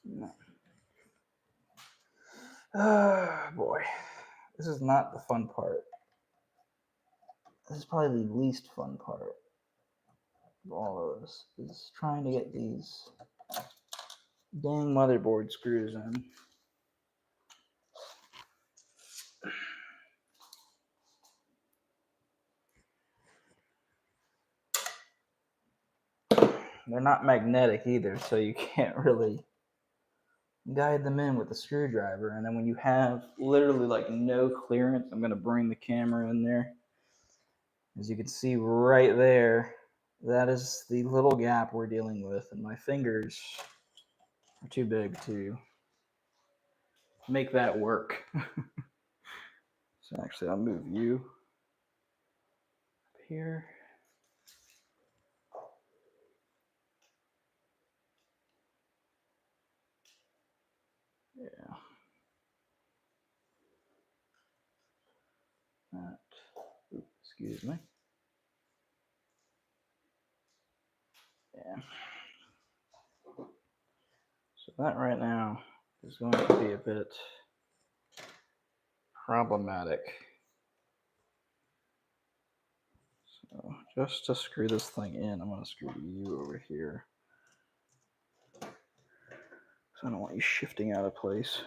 No. Boy, this is not the fun part. This is probably the least fun part of all of this, is trying to get these dang motherboard screws in. They're not magnetic either, so you can't really guide them in with the screwdriver. And then when you have literally like no clearance, I'm going to bring the camera in there. As you can see right there, that is the little gap we're dealing with, and my fingers are too big to make that work. So actually, I'll move you up here. Yeah. That. Oops, excuse me. Yeah. So that right now is going to be a bit problematic. So just to screw this thing in, I'm going to screw you over here. So I don't want you shifting out of place.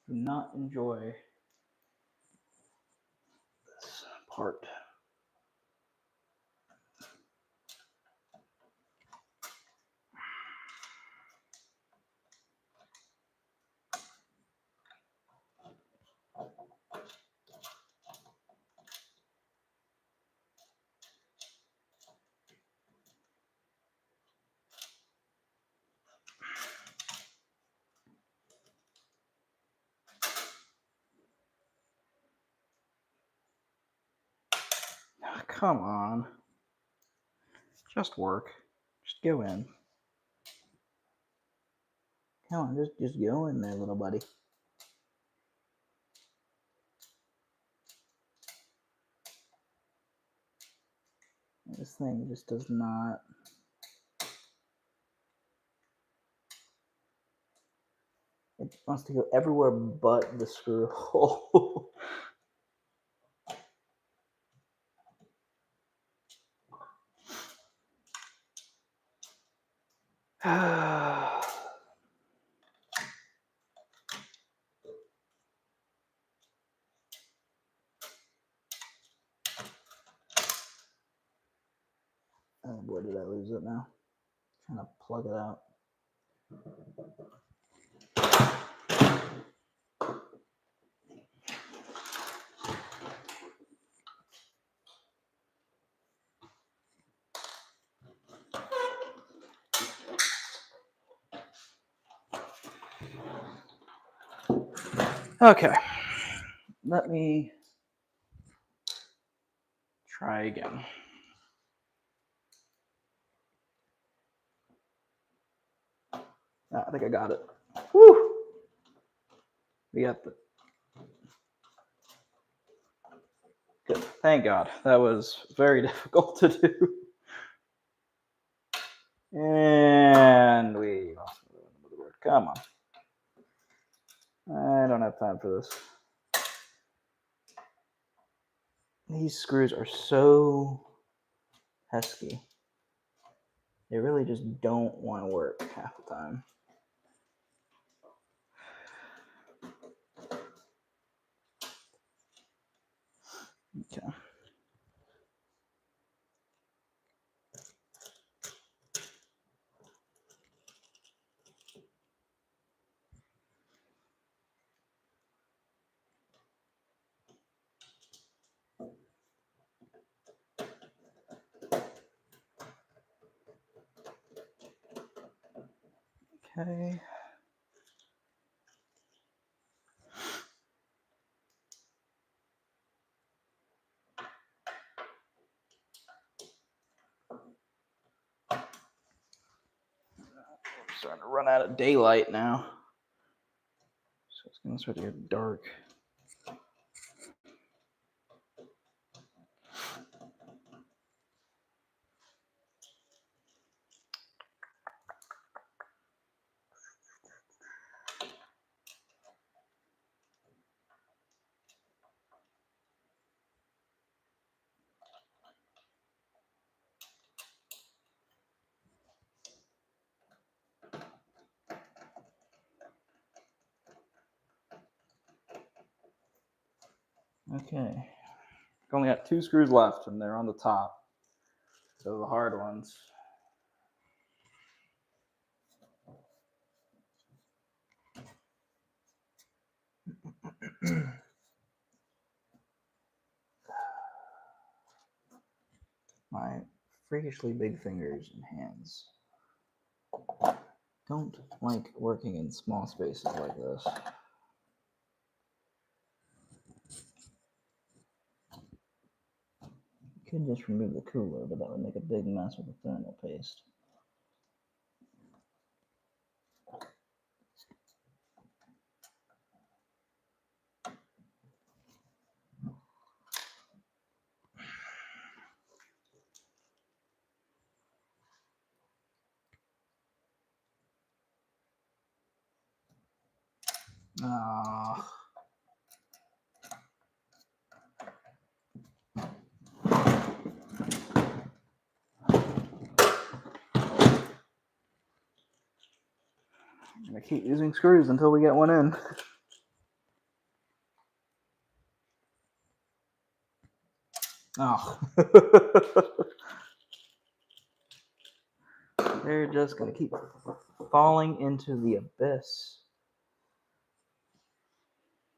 Do not enjoy this part. come on. Just work. Just go in. Come on, just go in there, little buddy. This thing just does not. It wants to go everywhere but the screw hole. Oh boy, did I lose it now. Trying to plug it out. Okay, let me try again. I think I got it. Woo! We got the. Good. Thank God. That was very difficult to do. And we lost the word. Come on. I don't have time for this. These screws are so pesky. They really just don't want to work half the time. Okay. Okay. Starting to run out of daylight now. So it's going to start to get dark. Okay. I've only got 2 screws left, and they're on the top. So the hard ones. My freakishly big fingers and hands don't like working in small spaces like this. You could just remove the cooler, but that would make a big mess with the thermal paste. Ah. I'm gonna keep using screws until we get one in. Oh. They're just gonna keep falling into the abyss.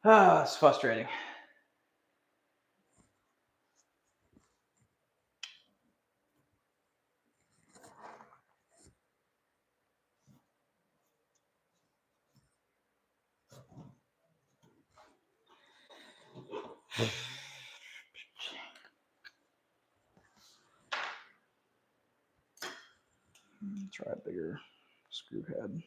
Ah, it's frustrating. Try a bigger screw head.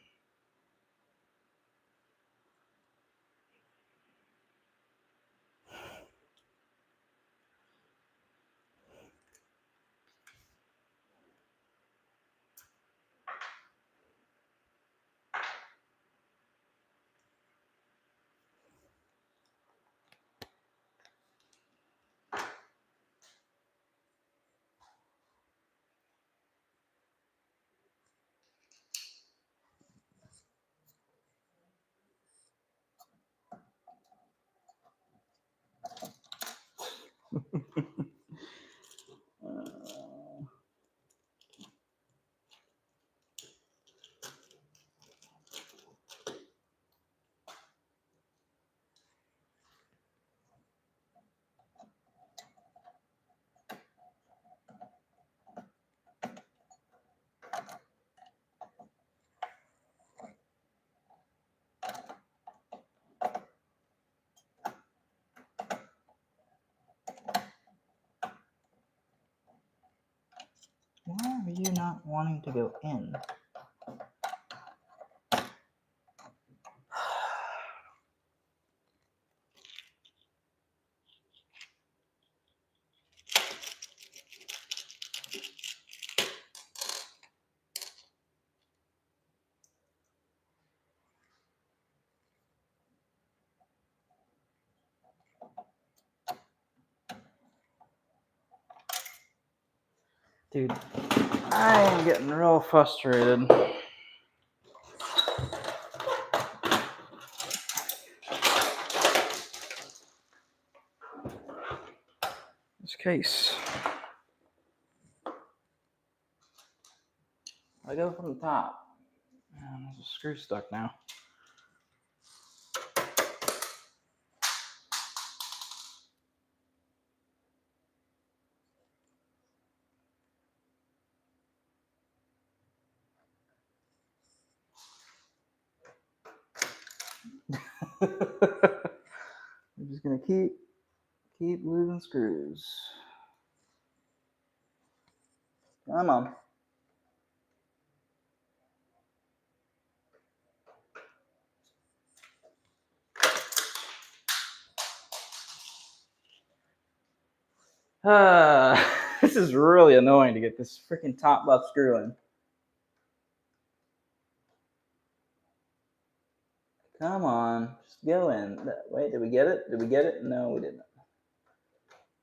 Why are you not wanting to go in? Dude, I am getting real frustrated. This case. I go from the top. There's a screw stuck now. I'm just gonna keep losing screws. Come on. This is really annoying to get this freaking top left screw in. Come on, just go in. Wait, did we get it? Did we get it? No, we didn't.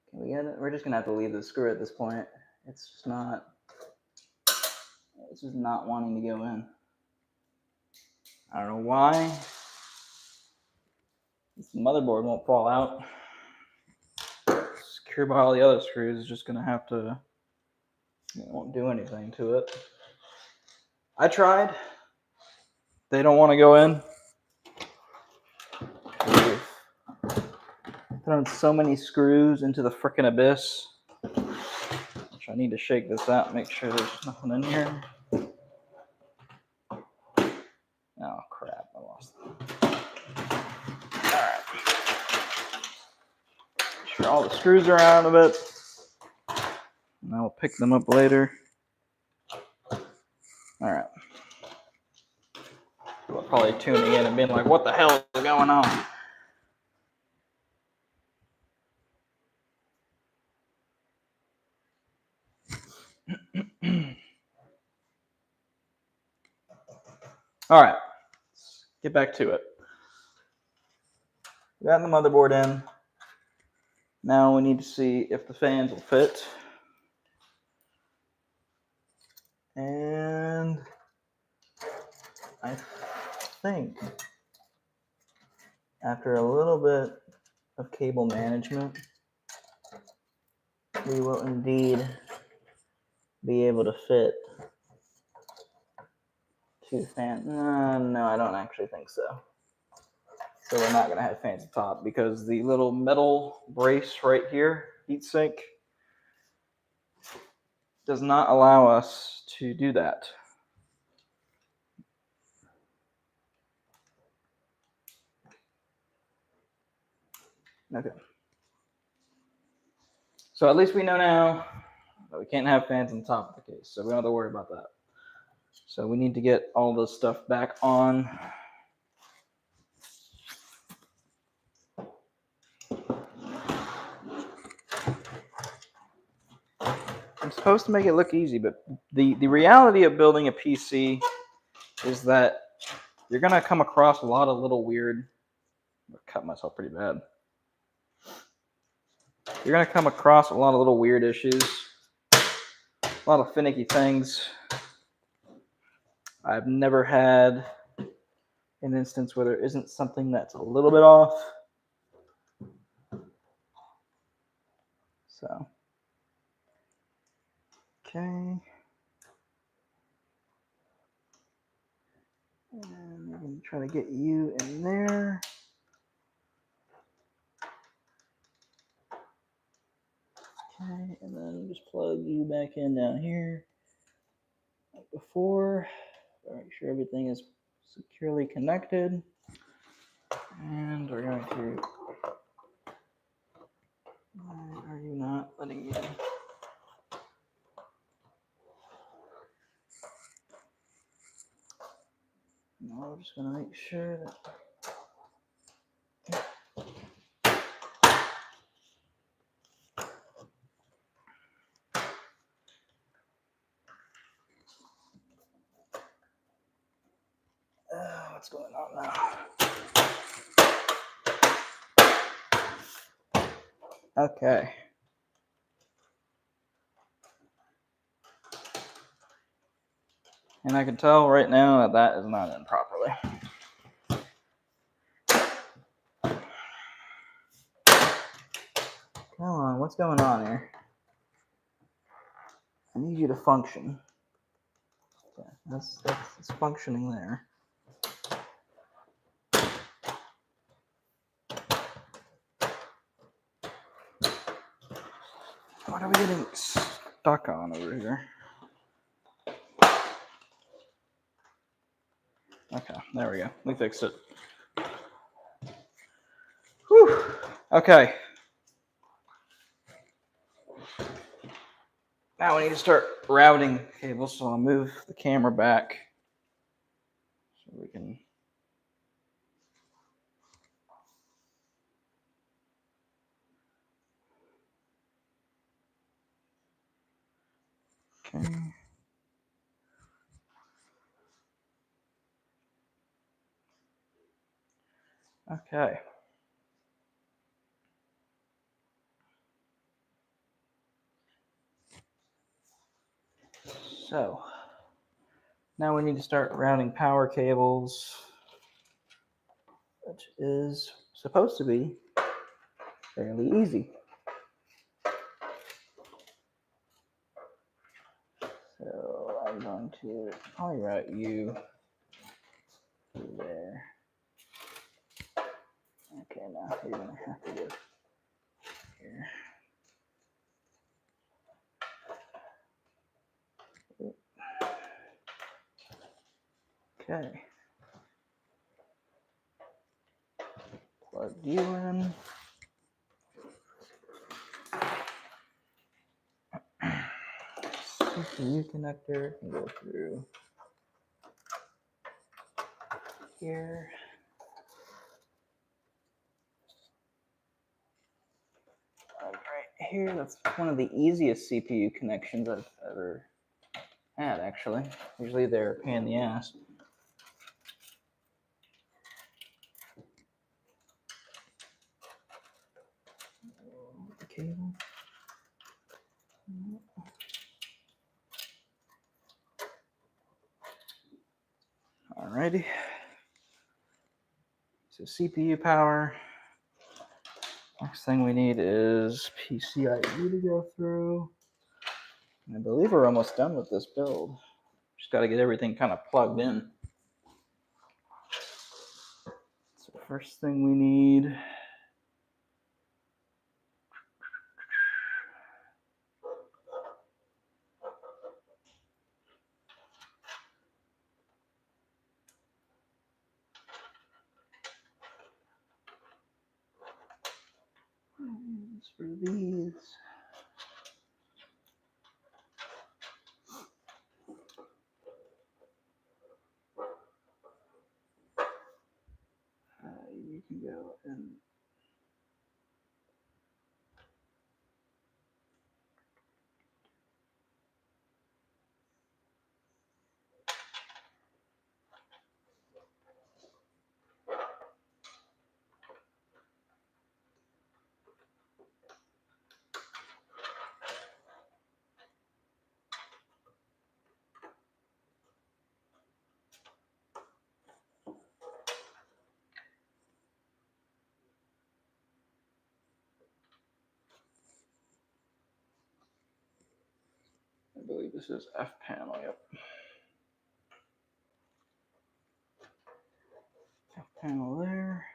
Can we get it? We're just gonna have to leave the screw at this point. It's just not wanting to go in. I don't know why. This motherboard won't fall out. Secure by all the other screws is just gonna have to, it won't do anything to it. I tried. They don't want to go in. Thrown so many screws into the frickin' abyss. Which I need to shake this out, make sure there's nothing in here. Oh crap, I lost them. Alright. Make sure all the screws are out of it. And I'll pick them up later. Alright. People are probably tuning in and being like, what the hell is going on? Alright. Let's get back to it. We got the motherboard in. Now we need to see if the fans will fit. And I think after a little bit of cable management, we will indeed be able to fit two fans. No, I don't actually think so. So we're not going to have fans at the top because the little metal brace right here, heatsink, does not allow us to do that. Okay. So at least we know now that we can't have fans on top of the case, so we don't have to worry about that. So we need to get all this stuff back on. I'm supposed to make it look easy, but the reality of building a PC is that you're going to come across a lot of little weird... I cut myself pretty bad. You're going to come across a lot of little weird issues, a lot of finicky things. I've never had an instance where there isn't something that's a little bit off. So, okay. And we're going to try to get you in there. Okay, and then just plug you back in down here like before. Make sure everything is securely connected. And we're going to... Why are you not letting me in? No, we're just going to make sure that... what's going on now? Okay. And I can tell right now that that is not in properly. Come on, what's going on here? I need you to function. Okay, that's functioning there. What are we getting stuck on over here? Okay, there we go. We fixed it. Whew. Okay. Now we need to start routing cables, so I'll move the camera back so we can... Okay. Okay. So now we need to start routing power cables, which is supposed to be fairly easy. So I'm going to probably route you through there. Okay, now you're going to have to go here. Okay. Plug you in. CPU connector can go through here. All right, here, that's one of the easiest CPU connections I've ever had, actually. Usually they're a pain in the ass. The cable. Alrighty. So CPU power. Next thing we need is PCIe to go through. And I believe we're almost done with this build. Just got to get everything kind of plugged in. So first thing we need is for these. go and I believe this is F panel, yep. F panel there.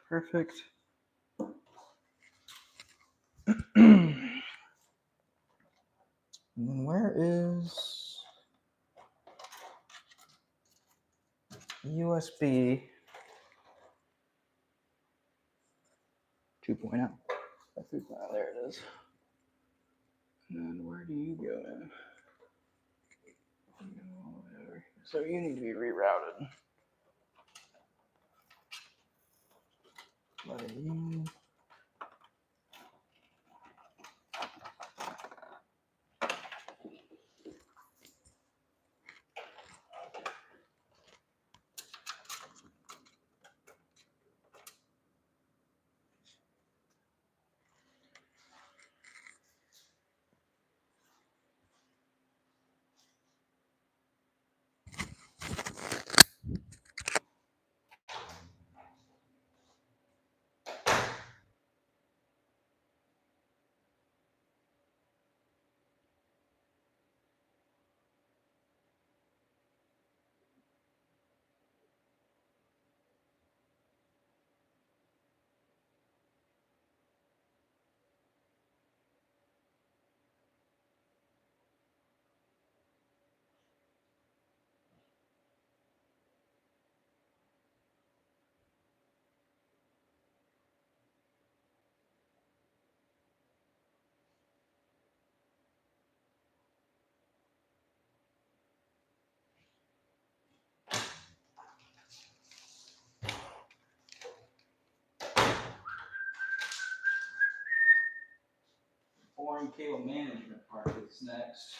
Perfect. And then where is USB 2.0? 3.0, there it is. And then where do you go in? So you need to be rerouted. Let you. Boring cable management part is next.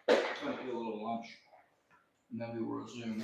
It's going to be a little lunch, and then we will resume.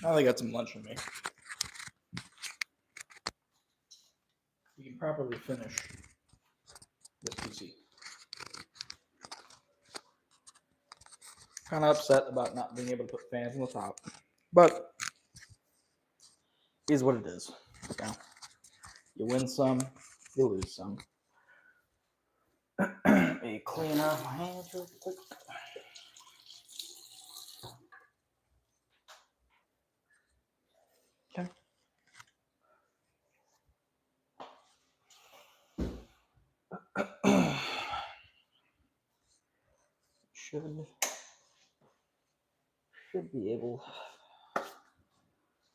Now they got some lunch with me. You can properly finish this PC. Kind of upset about not being able to put fans on the top, but it is what it is. So you win some, you lose some. Me clean up my hands real quick. Okay. Should be able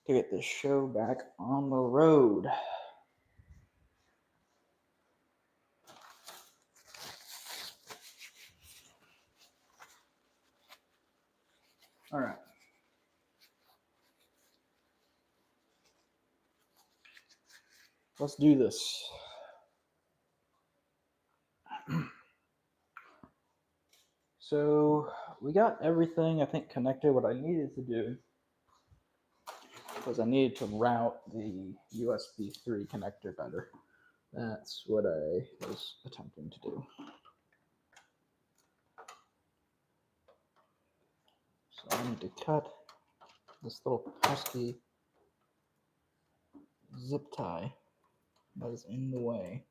to get this show back on the road. All right. Let's do this. So we got everything, I think, connected. What I needed to do was I needed to route the USB 3 connector better. That's what I was attempting to do. So I need to cut this little pesky zip tie that is in the way.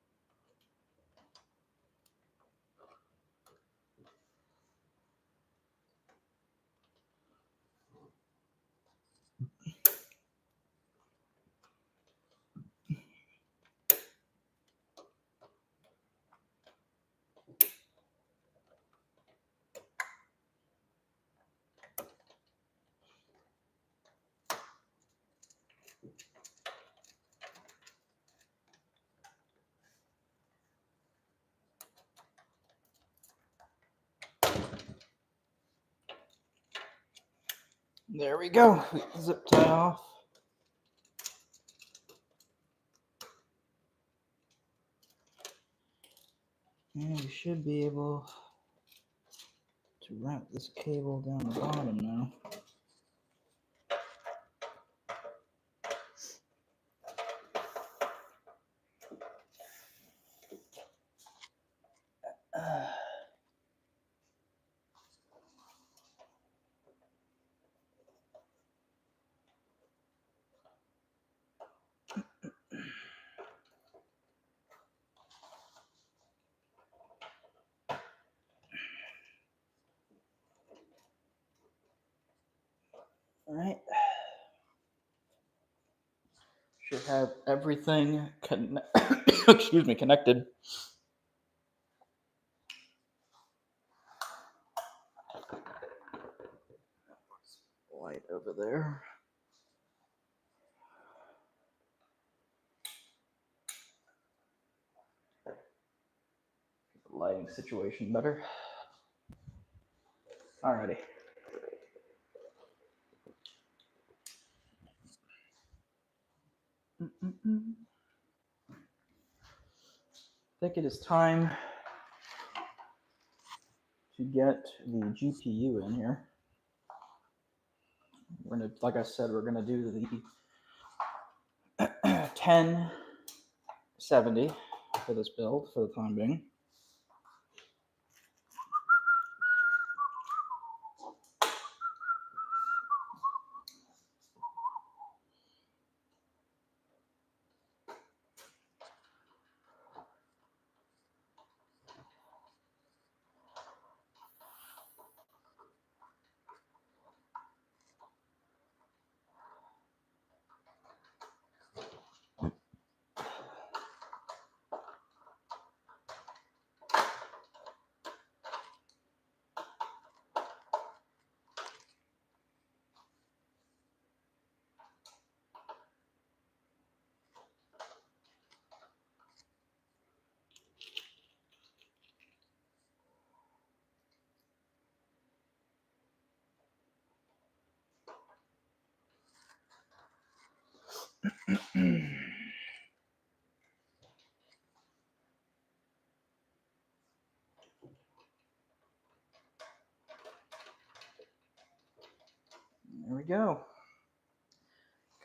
There we go. Zip tie off. And we should be able to route this cable down the bottom now. All right. Should have everything connected. Light over there. The lighting situation better. Alrighty. I think it is time to get the GPU in here. We're gonna, like I said, we're gonna do the 1070 for this build for the time being. There we go.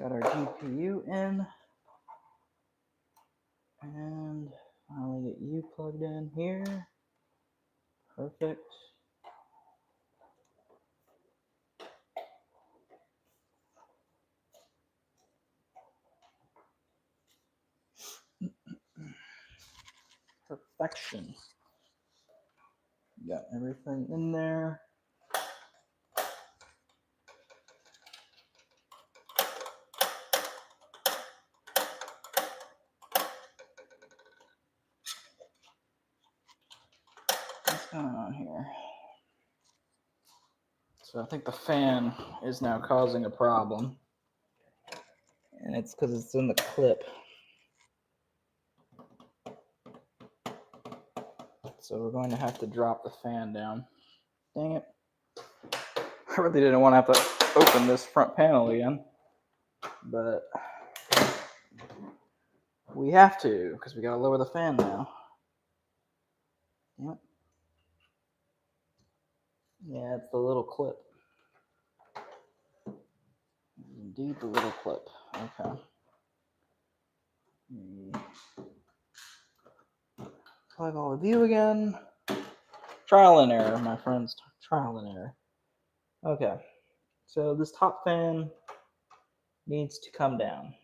Got our GPU in. And finally get you plugged in here. Perfect. Perfection. Got everything in there. What's going on here? So I think the fan is now causing a problem. And it's because it's in the clip. So we're going to have to drop the fan down. Dang it. I really didn't want to have to open this front panel again. But we have to, because we got to lower the fan now. Yep. Yeah, it's the little clip. Indeed, the little clip. Okay. Plug all of you again. Trial and error, my friends. Trial and error. Okay. So this top fan needs to come down.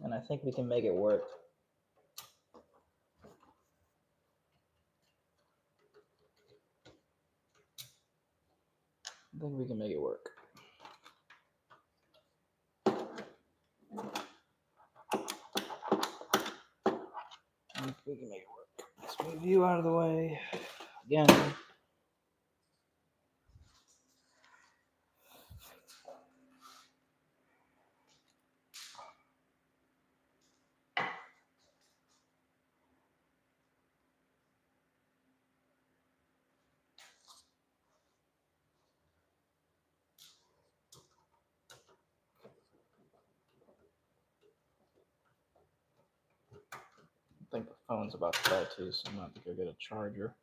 And I think we can make it work. I think we can make it work. I think we can make it work. Let's move you out of the way. Again. I think the phone's about to die too, so I'm going to have to go get a charger.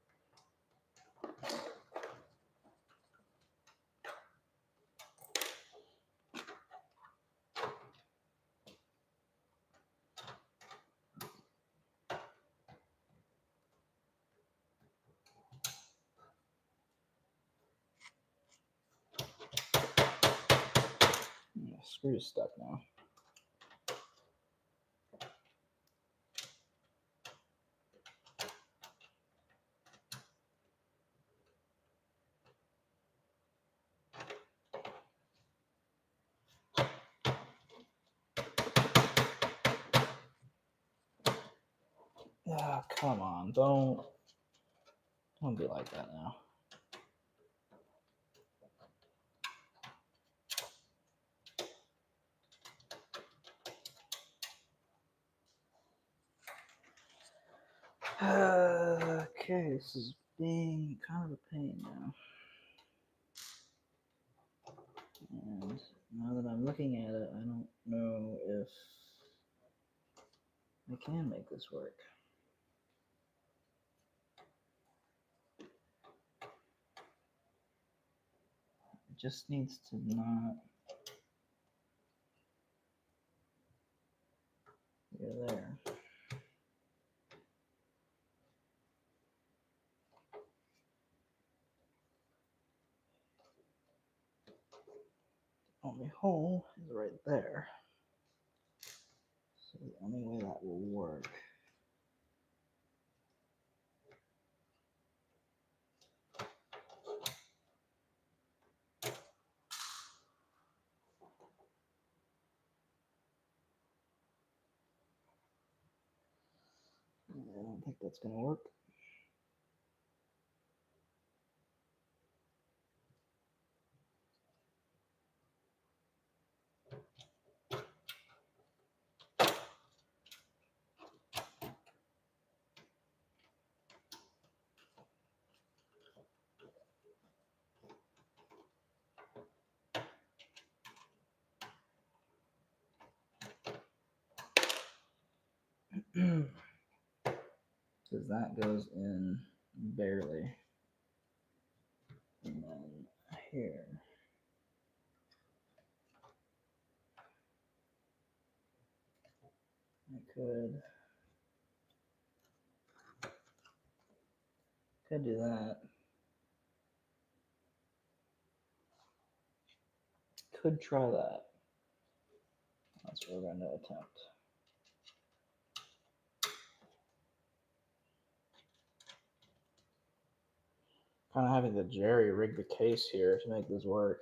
The screw's stuck now. Ah, come on, don't be like that now. Okay, this is being kind of a pain now. And now that I'm looking at it, I don't know if I can make this work. It just needs to not go there. The only hole is right there. So the only way that will work I don't think that's going to work. Because that goes in barely. And then here. Could do that. Could try that. That's what we're going to attempt. Kind of having to jerry rig the case here to make this work.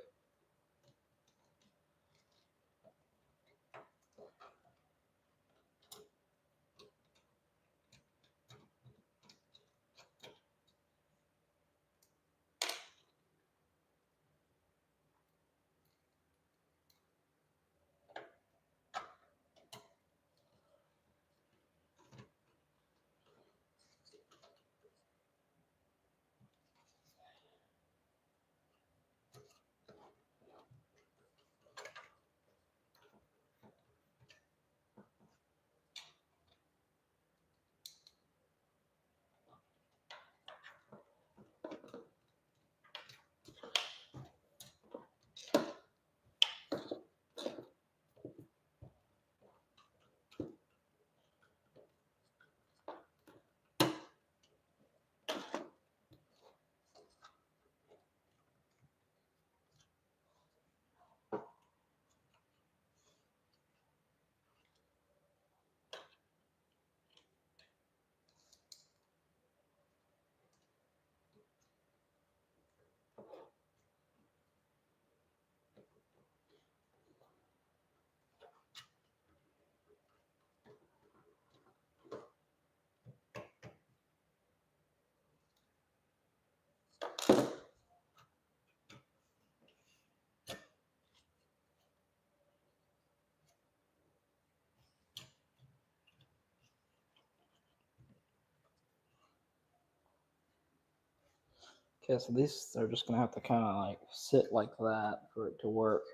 Okay, so these are just going to have to kind of like sit like that for it to work.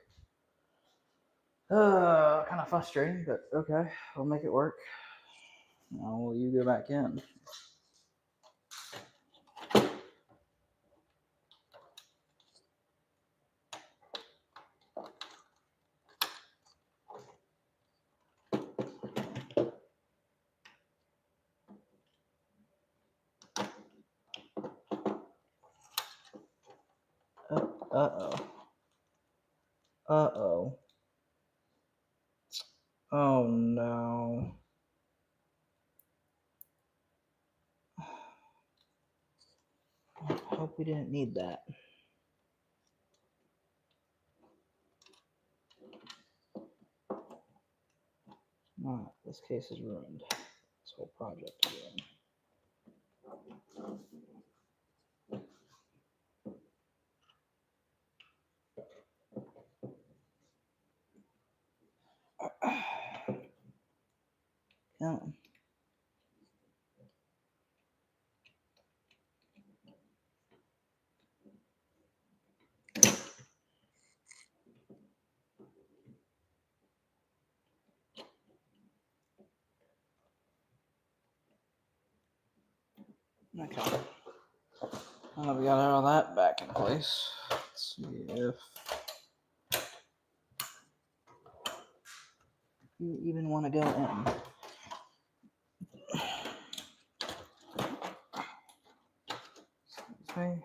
Kind of frustrating, but okay, we'll make it work. Now will you go back in? Uh-oh. Uh-oh. Oh, no. I hope we didn't need that. Not. This case is ruined. This whole project is ruined. Come on. Okay. Now we got all that back in place. Let's see if you even want to go in. Okay.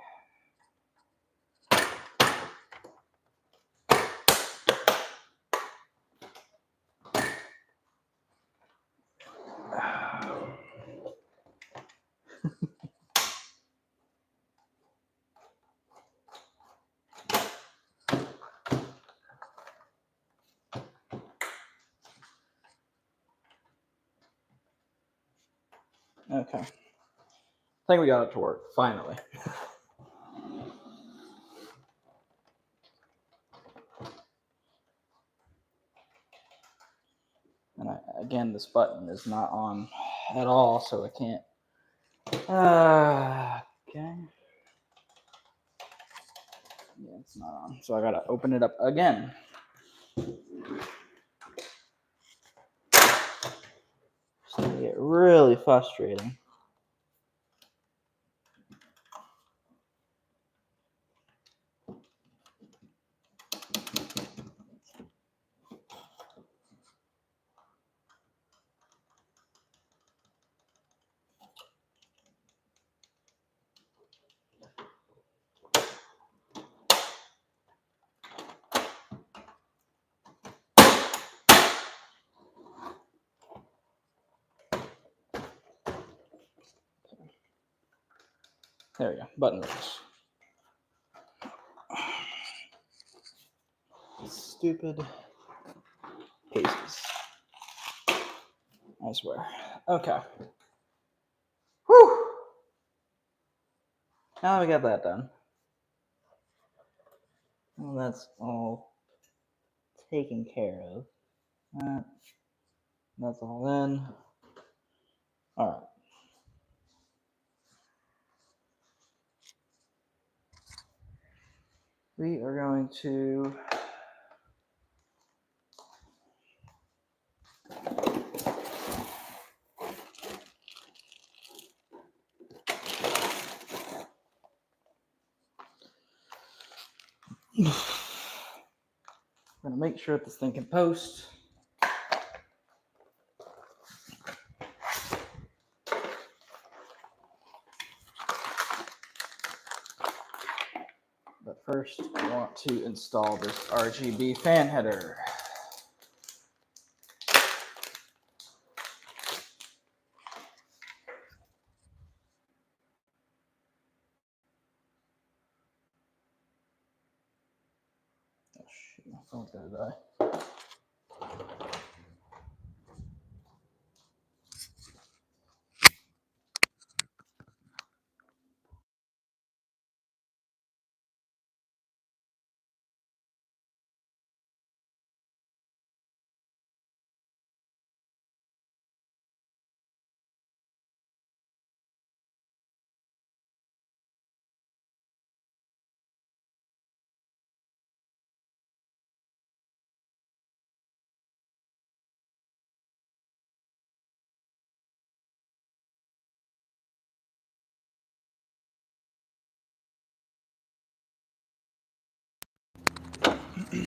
Okay. I think we got it to work, finally. And again, this button is not on at all, so I can't. Okay. Yeah, it's not on. So I gotta open it up again. It's gonna get really frustrating. There we go. Button release. Stupid cases. I swear. Okay. Whew. Now we got that done. Well, that's all taken care of. That's all in. All right. We are going to we're gonna make sure that this thing can post. But first, I want to install this RGB fan header. Oh shoot, my phone's gonna die.